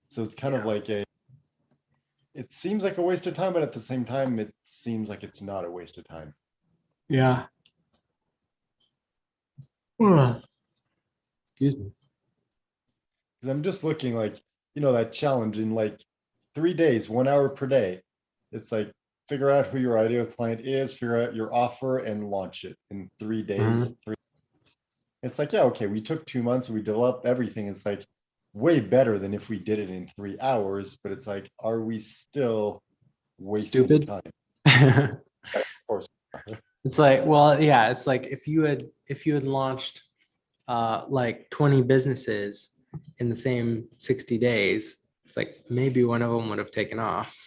So it's kind of like it seems like a waste of time, but at the same time, it seems like it's not a waste of time. Yeah. Ugh. Excuse me. Because I'm just looking like, that challenge in like 3 days, 1 hour per day. It's like figure out who your ideal client is, figure out your offer, and launch it in 3 days. It's like, yeah, okay, we took 2 months, we developed everything. It's like way better than if we did it in 3 hours, but it's like, are we still wasting Stupid. time? Of course. It's like, well, yeah, it's like if you had launched like 20 businesses in the same 60 days, it's like maybe one of them would have taken off.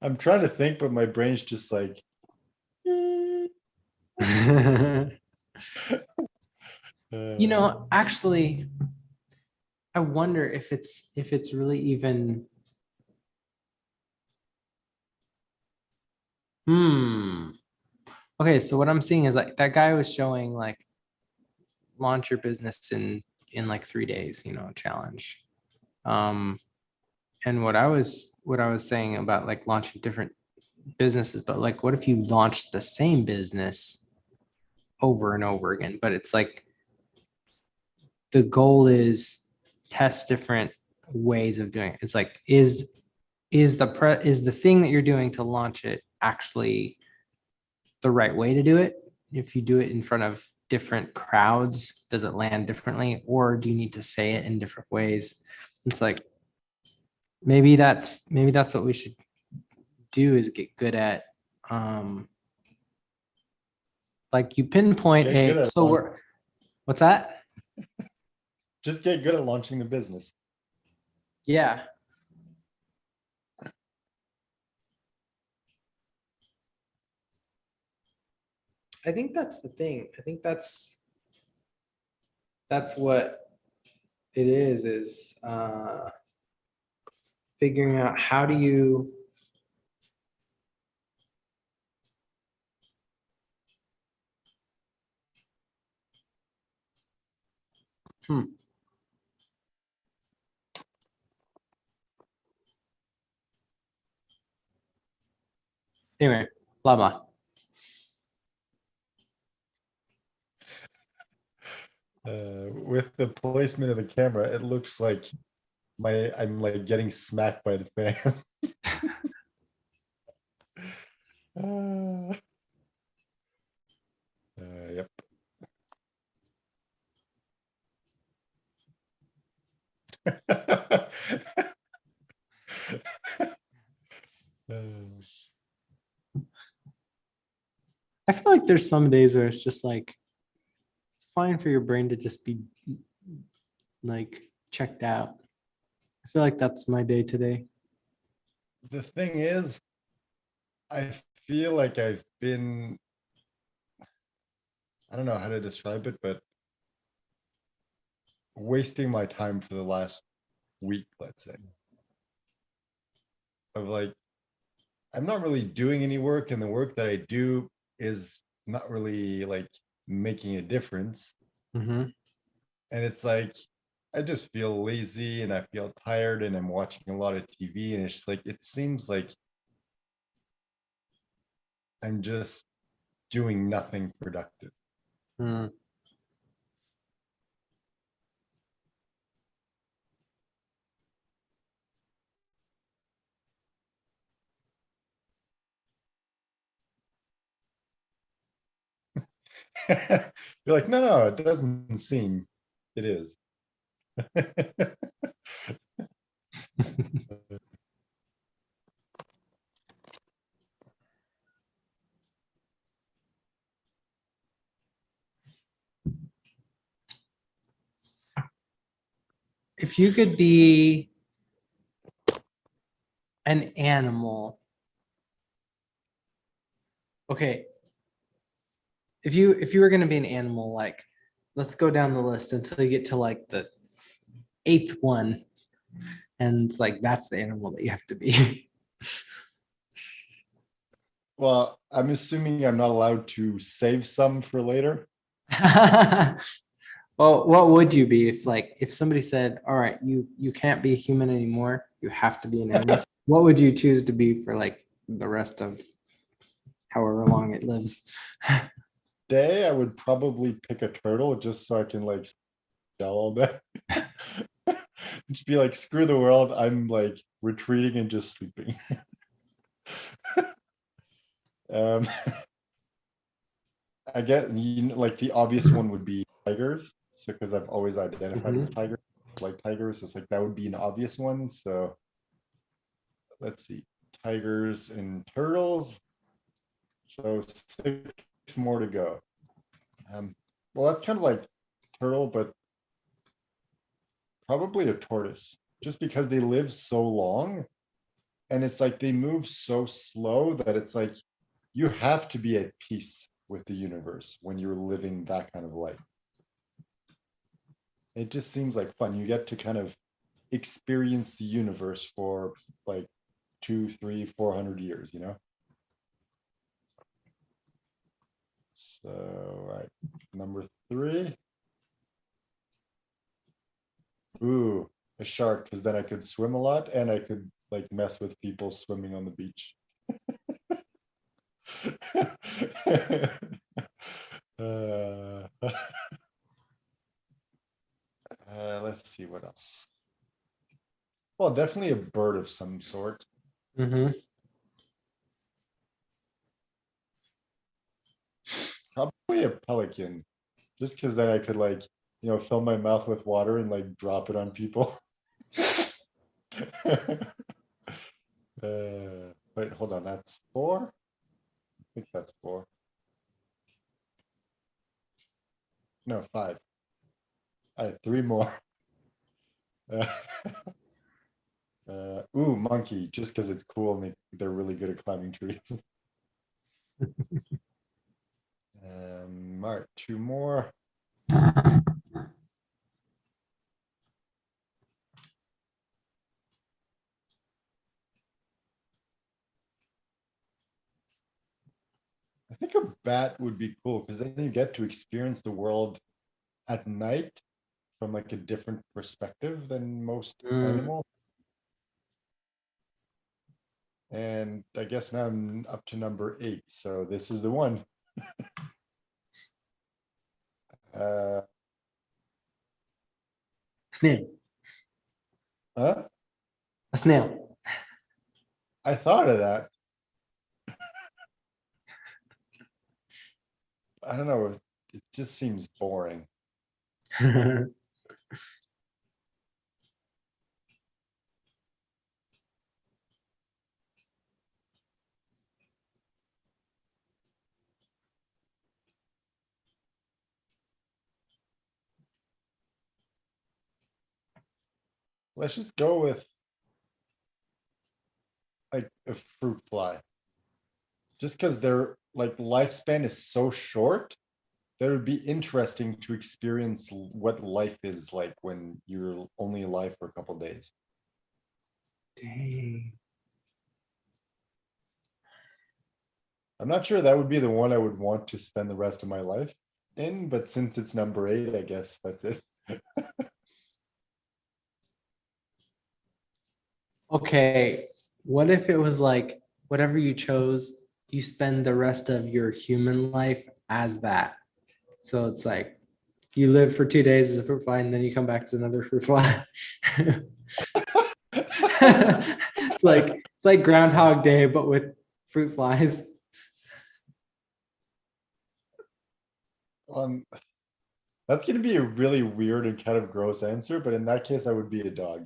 I'm trying to think, but my brain's just like, Actually, I wonder if it's really even. Okay, so what I'm seeing is like that guy was showing like launch your business in like 3 days, challenge. Um, and what I was saying about like launching different businesses, but like what if you launched the same business over and over again? But it's like the goal is test different ways of doing it. It's like is the thing that you're doing to launch it actually the right way to do it? If you do it in front of different crowds, does it land differently, or do you need to say it in different ways? It's like maybe that's what we should do, is get good at like you pinpoint get good a at so we're what's that? just get good at launching the business. Yeah. I think that's the thing. I think that's what it is figuring out how do you anyway, blah blah. With the placement of the camera, it looks like I'm like getting smacked by the fan. Yep. I feel like there's some days where it's just like it's fine for your brain to just be like checked out. I feel like that's my day today. The thing is, I feel like I've been, I don't know how to describe it, but wasting my time for the last week, let's say. Of like, I'm not really doing any work, and the work that I do is not really like making a difference. Mm-hmm. And it's like, I just feel lazy and I feel tired and I'm watching a lot of TV, and it's just like, it seems like I'm just doing nothing productive. Mm. You're like, no, it doesn't seem it is. if you could be an animal, okay. If you were gonna be an animal, like let's go down the list until you get to like the eighth one, and it's like that's the animal that you have to be. Well, I'm assuming I'm not allowed to save some for later. Well, what would you be if somebody said, "All right, you can't be a human anymore. You have to be an animal." What would you choose to be for like the rest of however long it lives? Day, I would probably pick a turtle just so I can like yell all day. Just be like, screw the world. I'm like retreating and just sleeping. Um, I get like the obvious one would be tigers. So because I've always identified with tigers, like tigers, it's like that would be an obvious one. So let's see, tigers and turtles. So 6 more to go. Well, that's kind of like turtle, but probably a tortoise, just because they live so long. And it's like they move so slow that it's like you have to be at peace with the universe when you're living that kind of life. It just seems like fun. You get to kind of experience the universe for like 200, 300, 400 years, you know? So, right, number 3. Ooh, a shark, because then I could swim a lot and I could like mess with people swimming on the beach. uh, let's see what else. Well, definitely a bird of some sort. Mm-hmm. Probably a pelican, just because then I could like, fill my mouth with water and like drop it on people. Wait, hold on, that's 4? I think that's 4. No, 5. I had 3 more. Ooh, monkey, just because it's cool and they're really good at climbing trees. All right, 2 more. I think a bat would be cool because then you get to experience the world at night from like a different perspective than most animals. And I guess now I'm up to number 8, so this is the one. Snail. Huh? A snail. I thought of that. I don't know. It just seems boring. Let's just go with like a fruit fly. Just because their like lifespan is so short, that would be interesting to experience what life is like when you're only alive for a couple days. Dang. I'm not sure that would be the one I would want to spend the rest of my life in, but since it's number 8, I guess that's it. Okay, what if it was like whatever you chose, you spend the rest of your human life as that? So it's like you live for 2 days as a fruit fly, and then you come back as another fruit fly. It's like Groundhog Day, but with fruit flies. That's going to be a really weird and kind of gross answer, but in that case, I would be a dog.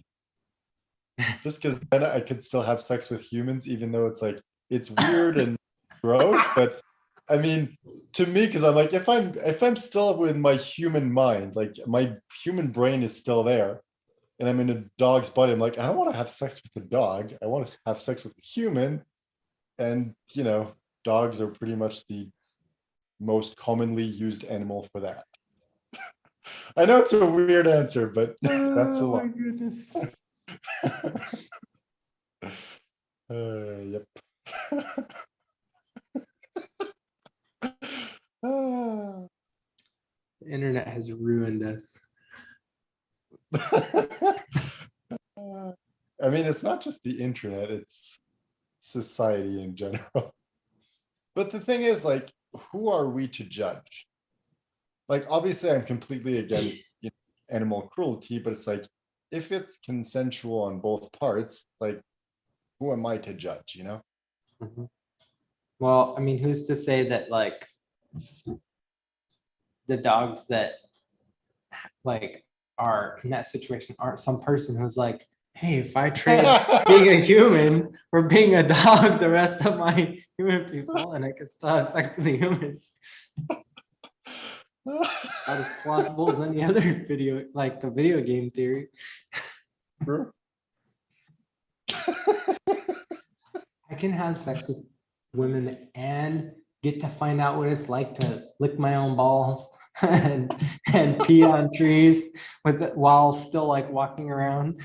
Just because then I could still have sex with humans, even though it's like it's weird and gross. But I mean, to me, because I'm like, if I'm still with my human mind, like my human brain is still there, and I'm in a dog's body, I'm like, I don't want to have sex with a dog. I want to have sex with a human. And, dogs are pretty much the most commonly used animal for that. I know it's a weird answer, but that's a Oh my lot. goodness. Yep. Ah. The internet has ruined us. I mean, it's not just the internet, it's society in general. But the thing is, like, who are we to judge? Like, obviously, I'm completely against animal cruelty, but it's like, if it's consensual on both parts, like, who am I to judge, Mhm. Well, I mean, who's to say that like the dogs that like are in that situation aren't some person who's like, hey, if I trade being a human for being a dog the rest of my human people and I can still have sex with the humans. About as plausible as any other video, like the video game theory. I can have sex with women and get to find out what it's like to lick my own balls and pee on trees with it while still like walking around.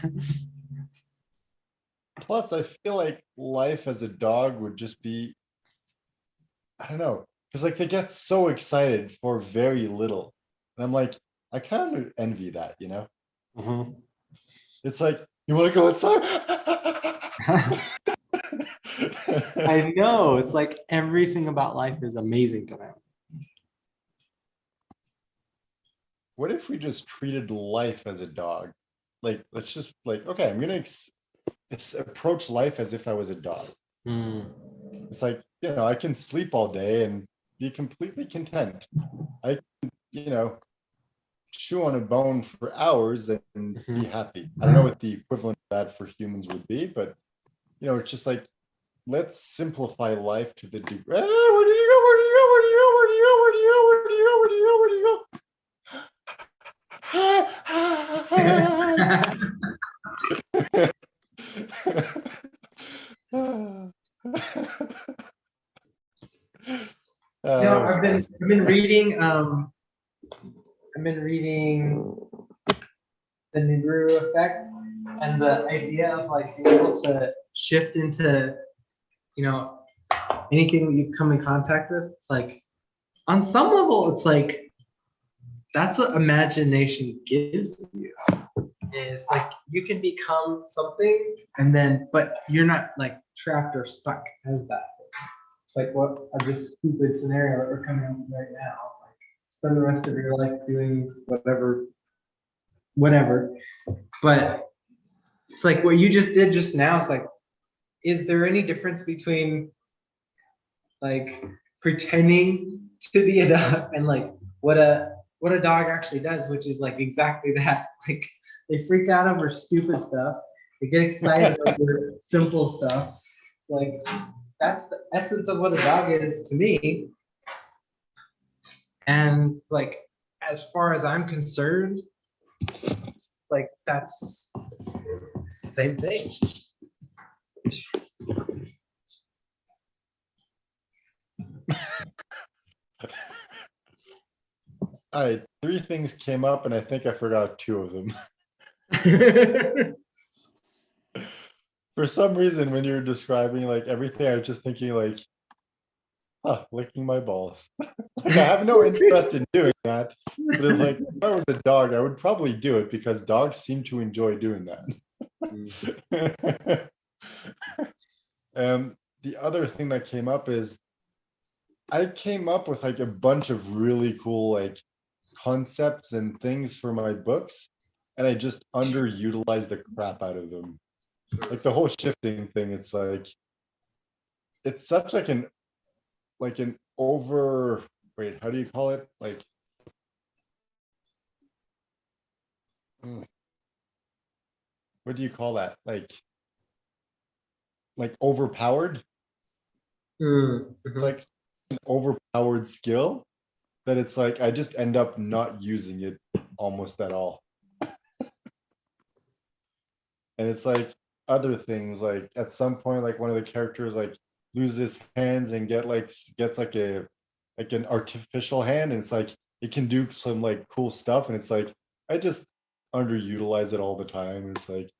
Plus, I feel like life as a dog would just be, I don't know, because like they get so excited for very little. And I'm like, I kind of envy that, Mhm. It's like, you want to go outside? I know, it's like everything about life is amazing to them. What if we just treated life as a dog? Like, let's just like, okay, I'm gonna approach life as if I was a dog. Hmm. It's like, I can sleep all day and be completely content. I can, chew on a bone for hours and be happy. I don't know what the equivalent of that for humans would be, but it's just like, let's simplify life to the degree. Where do you go? Where do you go? Where do you go? Where do you go? Where do you go? Where do you go? Where do you go? Where do you go? That was I've fun. been reading I've been reading the Nibiru effect and the idea of like being able to shift into, anything that you've come in contact with. It's like on some level, it's like that's what imagination gives you. Is like you can become something and then, but you're not like trapped or stuck as that. It's like what this stupid scenario that we're coming up with right now. Like spend the rest of your life doing whatever. But it's like what you just did just now. It's like, is there any difference between like pretending to be a dog and like what a dog actually does, which is like exactly that. Like they freak out over stupid stuff. They get excited over simple stuff. It's like that's the essence of what a dog is to me. And it's like, as far as I'm concerned, it's like that's the same thing. All right, 3 things came up and I think I forgot 2 of them. For some reason, when you were describing like everything, I was just thinking like, licking my balls. Like I have no interest in doing that, but it's like if I was a dog, I would probably do it because dogs seem to enjoy doing that. The other thing that came up is I came up with like a bunch of really cool like concepts and things for my books, and I just underutilized the crap out of them. Like the whole shifting thing, it's like it's such like an over, wait, how do you call it? Like what do you call that? Like overpowered? It's like an overpowered skill that it's like I just end up not using it almost at all. And it's like other things, like at some point, like one of the characters like loses hands and gets like an artificial hand, and it's like it can do some like cool stuff, and it's like I just underutilize it all the time. It's like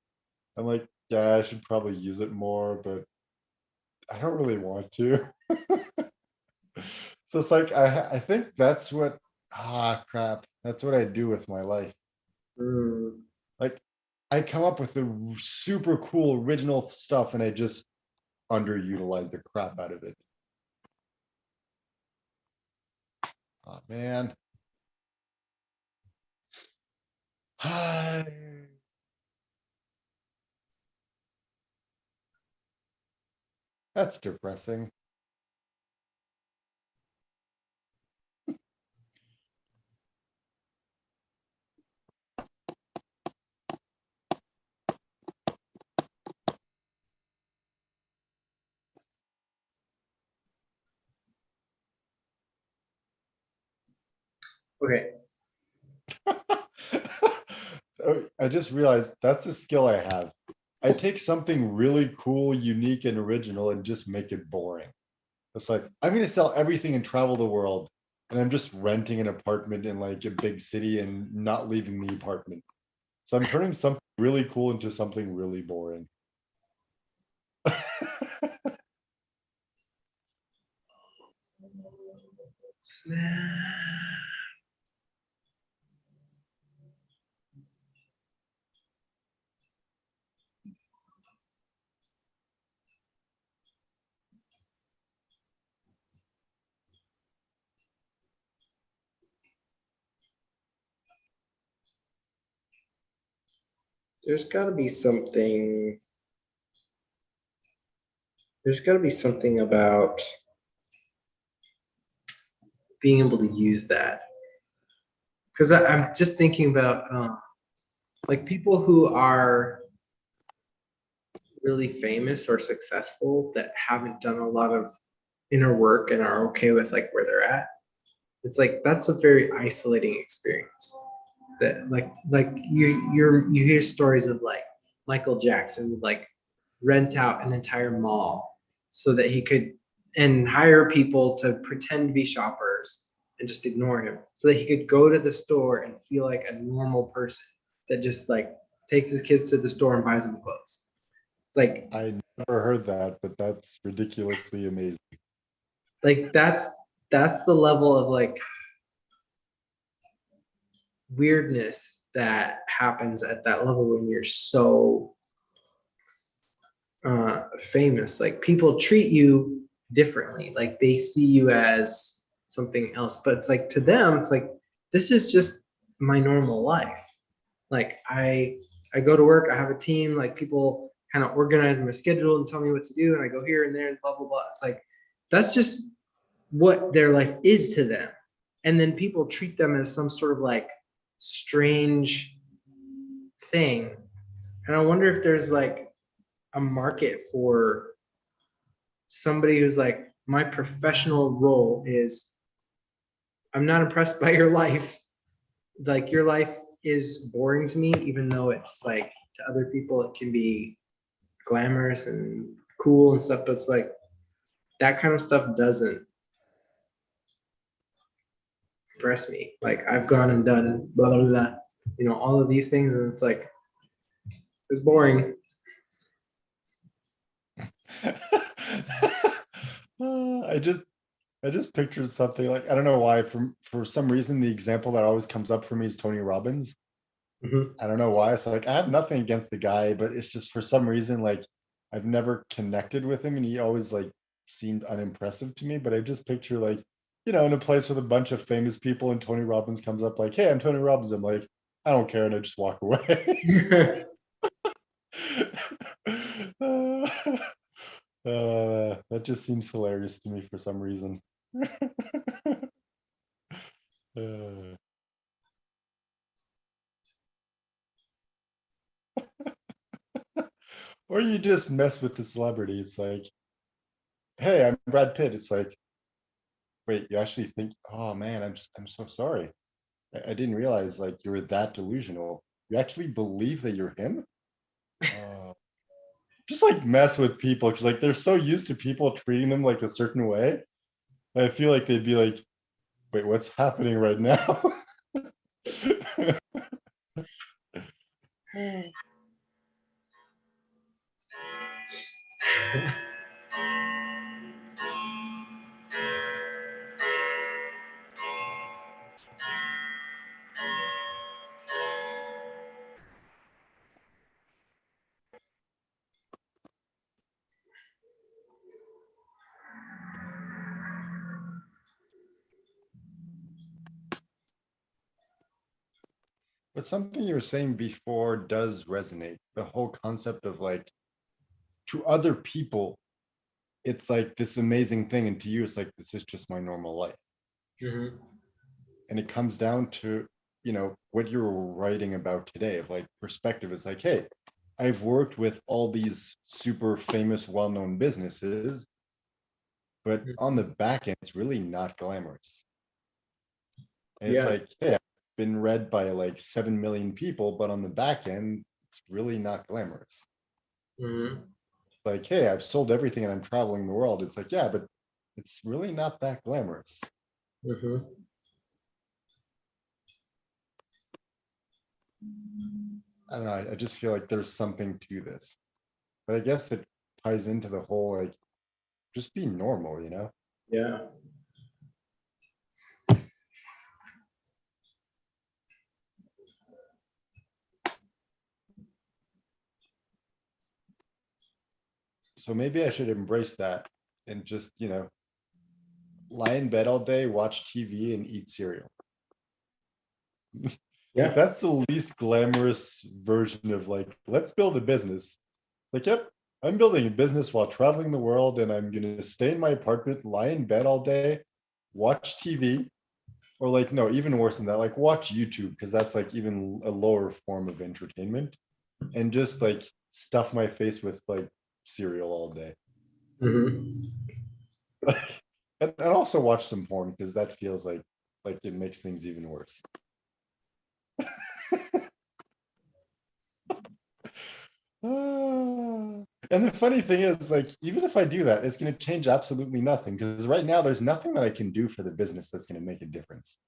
I'm like, yeah, I should probably use it more, but I don't really want to. So it's like I think that's what crap. That's what I do with my life. Mm. Like I come up with the super cool original stuff and I just underutilize the crap out of it. Oh man. That's depressing. Okay. Oh, I just realized that's a skill I have. I take something really cool, unique, and original and just make it boring. It's like, I'm gonna sell everything and travel the world. And I'm just renting an apartment in like a big city and not leaving the apartment. So I'm turning something really cool into something really boring. Snap. There's got to be something. There's got to be something about being able to use that. Because I'm just thinking about like people who are really famous or successful that haven't done a lot of inner work and are okay with like where they're at. It's like that's a very isolating experience. That like you hear stories of like Michael Jackson would like rent out an entire mall so that he could and hire people to pretend to be shoppers and just ignore him so that he could go to the store and feel like a normal person that just like takes his kids to the store and buys them clothes. It's I never heard that, but that's ridiculously amazing. like that's the level of like weirdness that happens at that level when you're so famous. Like people treat you differently, like they see you as something else, but it's like to them it's like this is just my normal life. Like I go to work, I have a team, like people kind of organize my schedule and tell me what to do, and I go here and there and blah blah blah. It's like that's just what their life is to them, and then people treat them as some sort of like strange thing. And I wonder if there's like a market for somebody who's like, my professional role is I'm not impressed by your life. Like your life is boring to me, even though it's like to other people it can be glamorous and cool and stuff, but it's like that kind of stuff doesn't impress me. Like I've gone and done blah blah blah, all of these things, and it's like it's boring. I just pictured something like I don't know why. For some reason, the example that always comes up for me is Tony Robbins. Mhm. I don't know why. It's like I have nothing against the guy, but it's just for some reason like I've never connected with him, and he always like seemed unimpressive to me. But I just picture like in a place with a bunch of famous people, and Tony Robbins comes up like, "Hey, I'm Tony Robbins." I'm like, I don't care, and I just walk away. That just seems hilarious to me for some reason. Uh, or you just mess with the celebrity. It's like, hey, I'm Brad Pitt. It's like, wait, you actually think? Oh man, I'm so sorry. I didn't realize like you were that delusional. You actually believe that you're him? Just like mess with people, because like they're so used to people treating them like a certain way. I feel like they'd be like, wait, what's happening right now? But something you were saying before does resonate. The whole concept of like, to other people, it's like this amazing thing, and to you, it's like, this is just my normal life. Mhm. And it comes down to, what you were writing about today of like perspective. It's like, hey, I've worked with all these super famous, well-known businesses, but on the back end, it's really not glamorous. And it's Yeah. like, hey, I've been read by like 7 million people, but on the back end, it's really not glamorous. Mhm. Like, hey, I've sold everything and I'm traveling the world. It's like, yeah, but it's really not that glamorous. Mhm. I don't know. I just feel like there's something to this. But I guess it ties into the whole like, just be normal, Yeah. So maybe I should embrace that and just, lie in bed all day, watch TV and eat cereal. Like Yeah. that's the least glamorous version of like, let's build a business. Like, yep, I'm building a business while traveling the world and I'm gonna stay in my apartment, lie in bed all day, watch TV, or like, no, even worse than that, like watch YouTube, because that's like even a lower form of entertainment, and just like stuff my face with like cereal all day. Mhm. And also watch some porn, because that feels like it makes things even worse. And the funny thing is, like, even if I do that, it's going to change absolutely nothing, because right now there's nothing that I can do for the business that's going to make a difference.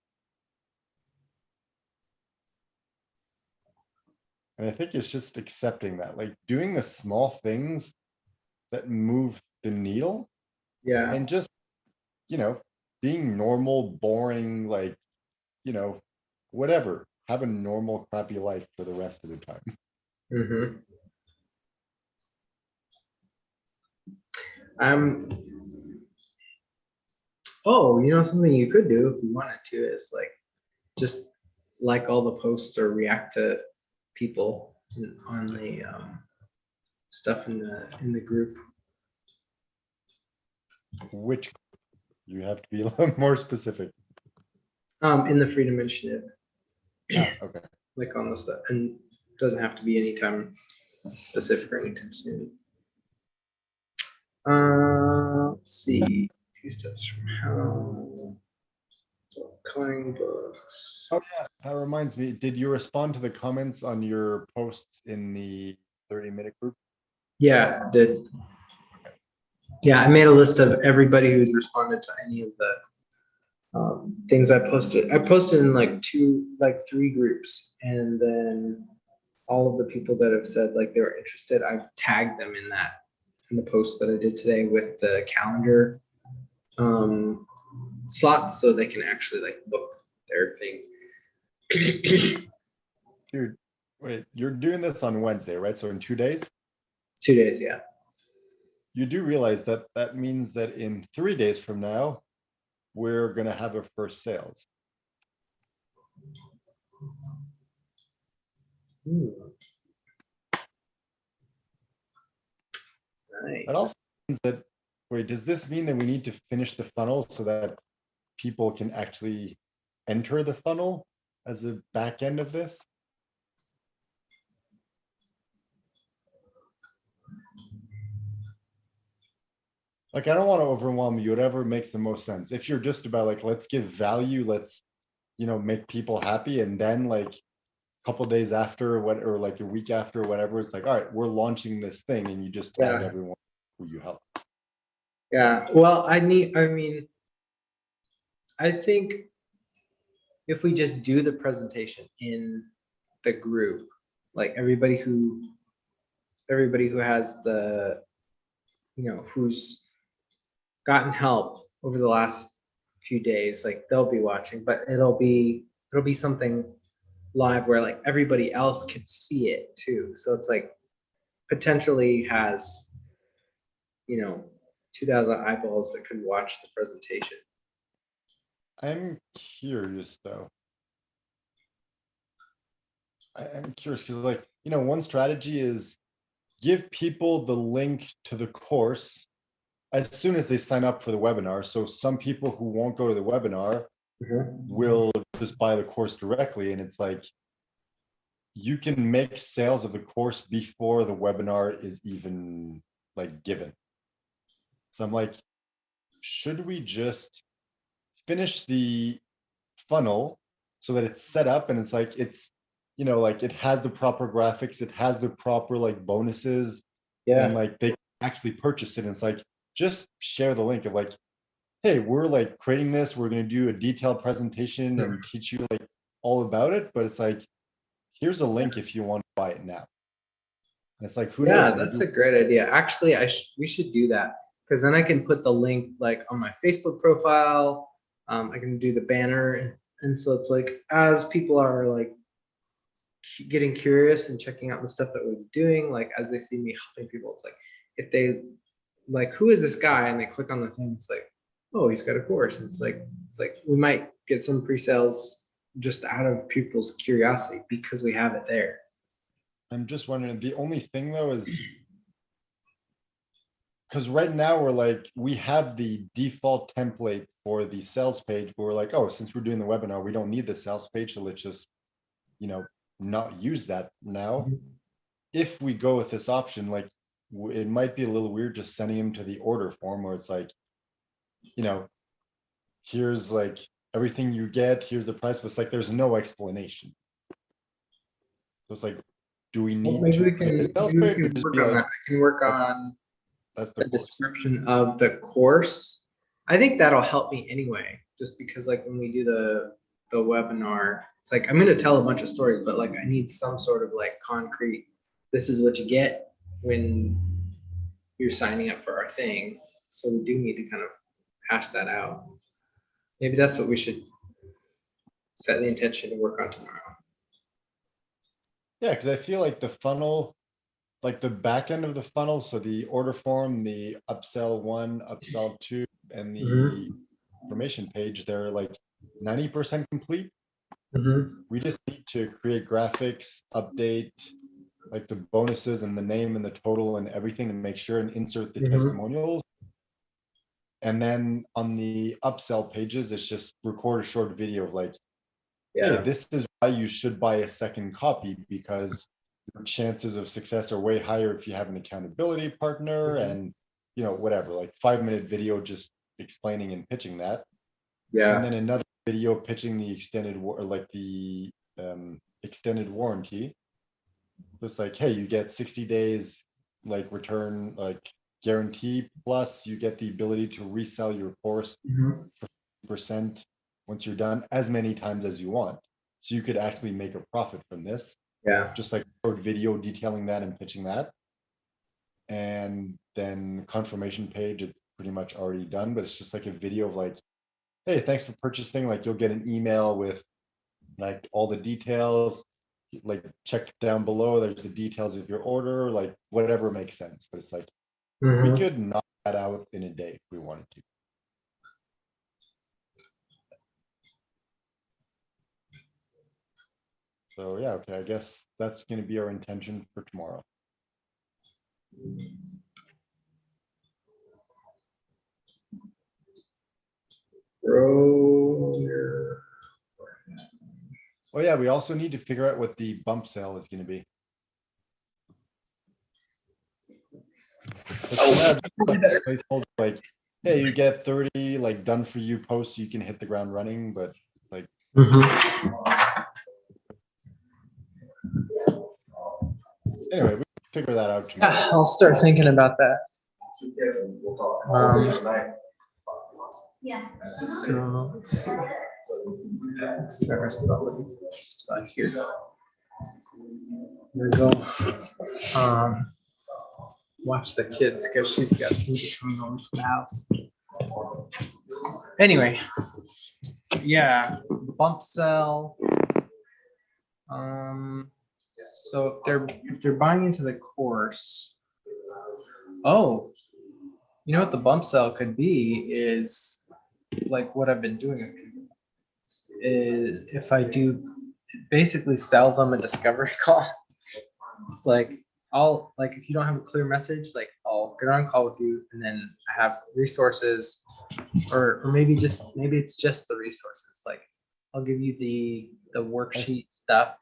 And I think it's just accepting that, like doing the small things that move the needle, Yeah. and just, you know, being normal, boring, like, you know, whatever, have a normal, crappy life for the rest of the time. Mhm. Um. Oh, something you could do if you wanted to is like just like all the posts or react to people on the stuff in the group. Which you have to be a little more specific. In the Freedom Initiative, Okay. like on the stuff, and doesn't have to be anytime specific or anytime soon. Let's see. Few steps from how. Coloring books. Oh yeah, that reminds me. Did you respond to the comments on your posts in the 30-minute group? Yeah, did. Yeah, I made a list of everybody who's responded to any of the things I posted. I posted in like three groups, and then all of the people that have said like they were interested, I've tagged them in the post that I did today with the calendar slots, so they can actually like book their thing. Dude, wait, you're doing this on Wednesday, right? So in 2 days? 2 days, yeah. You do realize that that means that in 3 days from now, we're gonna have our first sales. That Nice. also means that, wait, does this mean that we need to finish the funnel so that people can actually enter the funnel as a back end of this? Like, I don't want to overwhelm you, whatever makes the most sense. If you're just about like, let's give value, let's, make people happy, and then like couple days after what, or like a week after, whatever, it's like, all right, we're launching this thing, and you just tag Yeah. everyone who you help. Yeah, well, I mean, I think if we just do the presentation in the group, like everybody who has the, who's gotten help over the last few days, like they'll be watching, but it'll be something live where like everybody else can see it too. So it's like potentially has, 2,000 eyeballs that could watch the presentation. I'm curious though. I'm curious because, like, one strategy is give people the link to the course as soon as they sign up for the webinar. So some people who won't go to the webinar will just buy the course directly. And it's like, you can make sales of the course before the webinar is even like given. So I'm like, should we just finish the funnel so that it's set up and it's like, it's, like it has the proper graphics, it has the proper like bonuses, and like they can actually purchase it. And it's like, just share the link of like, hey, we're like creating this, we're going to do a detailed presentation and teach you like all about it. But it's like, here's a link if you want to buy it now. And it's like, who knows? That's a great idea. Actually, we should do that, because then I can put the link like on my Facebook profile. I can do the banner, and so it's like, as people are like getting curious and checking out the stuff that we're doing, like as they see me helping people, it's like, if they like, who is this guy, and they click on the thing, it's like, oh, he's got a course. And it's like we might get some pre-sales just out of people's curiosity because we have it there. I'm just wondering, the only thing though is, because right now we're like, we have the default template for the sales page, but we're like, oh, since we're doing the webinar, we don't need the sales page, so let's just, not use that now. If we go with this option, like, it might be a little weird just sending them to the order form where it's like, here's like everything you get, here's the price, but it's like, there's no explanation. So it's like, do we need Maybe to we create can, a sales maybe we page or can just work be on like, that. I can work that's- on that's the the course? description of the course. I think that'll help me anyway, just because like when we do the webinar, it's like, I'm going to tell a bunch of stories, but like I need some sort of like concrete, this is what you get when you're signing up for our thing. So we do need to kind of hash that out. Maybe that's what we should set the intention to work on tomorrow. Yeah, because I feel like the funnel, like the back end of the funnel, so the order form, the upsell 1, upsell 2, and the information page, they're like 90% complete. We just need to create graphics, update like the bonuses and the name and the total and everything, to make sure and insert the testimonials. And then on the upsell pages, it's just record a short video of like, hey, this is why you should buy a second copy, because your chances of success are way higher if you have an accountability partner, and whatever, like 5-minute video just explaining and pitching that. And then another video pitching the extended extended warranty. It's like, hey, you get 60 days like return like guarantee, plus you get the ability to resell your course for % once you're done, as many times as you want. So you could actually make a profit from this. Just like a short video detailing that and pitching that. And then the confirmation page, it's pretty much already done, but it's just like a video of like, hey, thanks for purchasing. Like, you'll get an email with like all the details, like check down below, there's the details of your order, like whatever makes sense. But it's like, we could knock that out in a day if we wanted to. So yeah, okay, I guess that's going to be our intention for tomorrow. Oh yeah, we also need to figure out what the bump sale is going to be. Placeholder like, hey, you get 30 like done for you posts, so you can hit the ground running, but like Anyway, we can figure that out tomorrow. Yeah, I'll start thinking about that. Yeah. So let's see. Sarah's probably just about here. I'm gonna go watch the kids because she's got some coming over to the house. Anyway, yeah, bump cell. So if they're buying into the course, oh, you know what the bump cell could be is like what I've been doing with people is if I do basically sell them a discovery call. It's like I'll like if you don't have a clear message, like I'll get on a call with you and then I have resources or maybe it's just the resources. Like I'll give you the worksheet stuff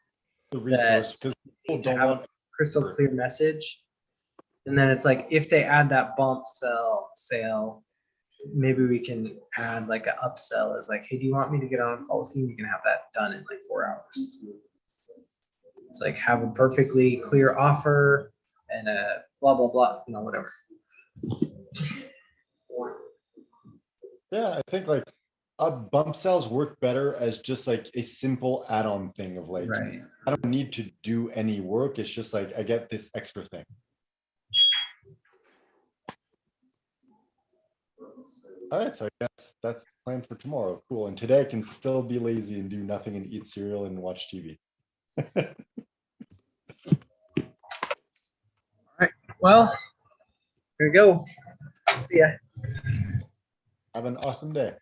The resource, because people to don't have want, a crystal clear message. And then it's like if they add that bump sale, maybe we can add like an upsell as like, hey, do you want me to get on a call with you? You can have that done in like 4 hours. It's like have a perfectly clear offer and a blah, blah, blah, whatever. yeah, I think like bump cells work better as just like a simple add-on thing of like, Right. I don't need to do any work. It's just like I get this extra thing. All right, so I guess that's the plan for tomorrow. Cool. And today I can still be lazy and do nothing and eat cereal and watch TV. Well, here we go. See ya. Have an awesome day.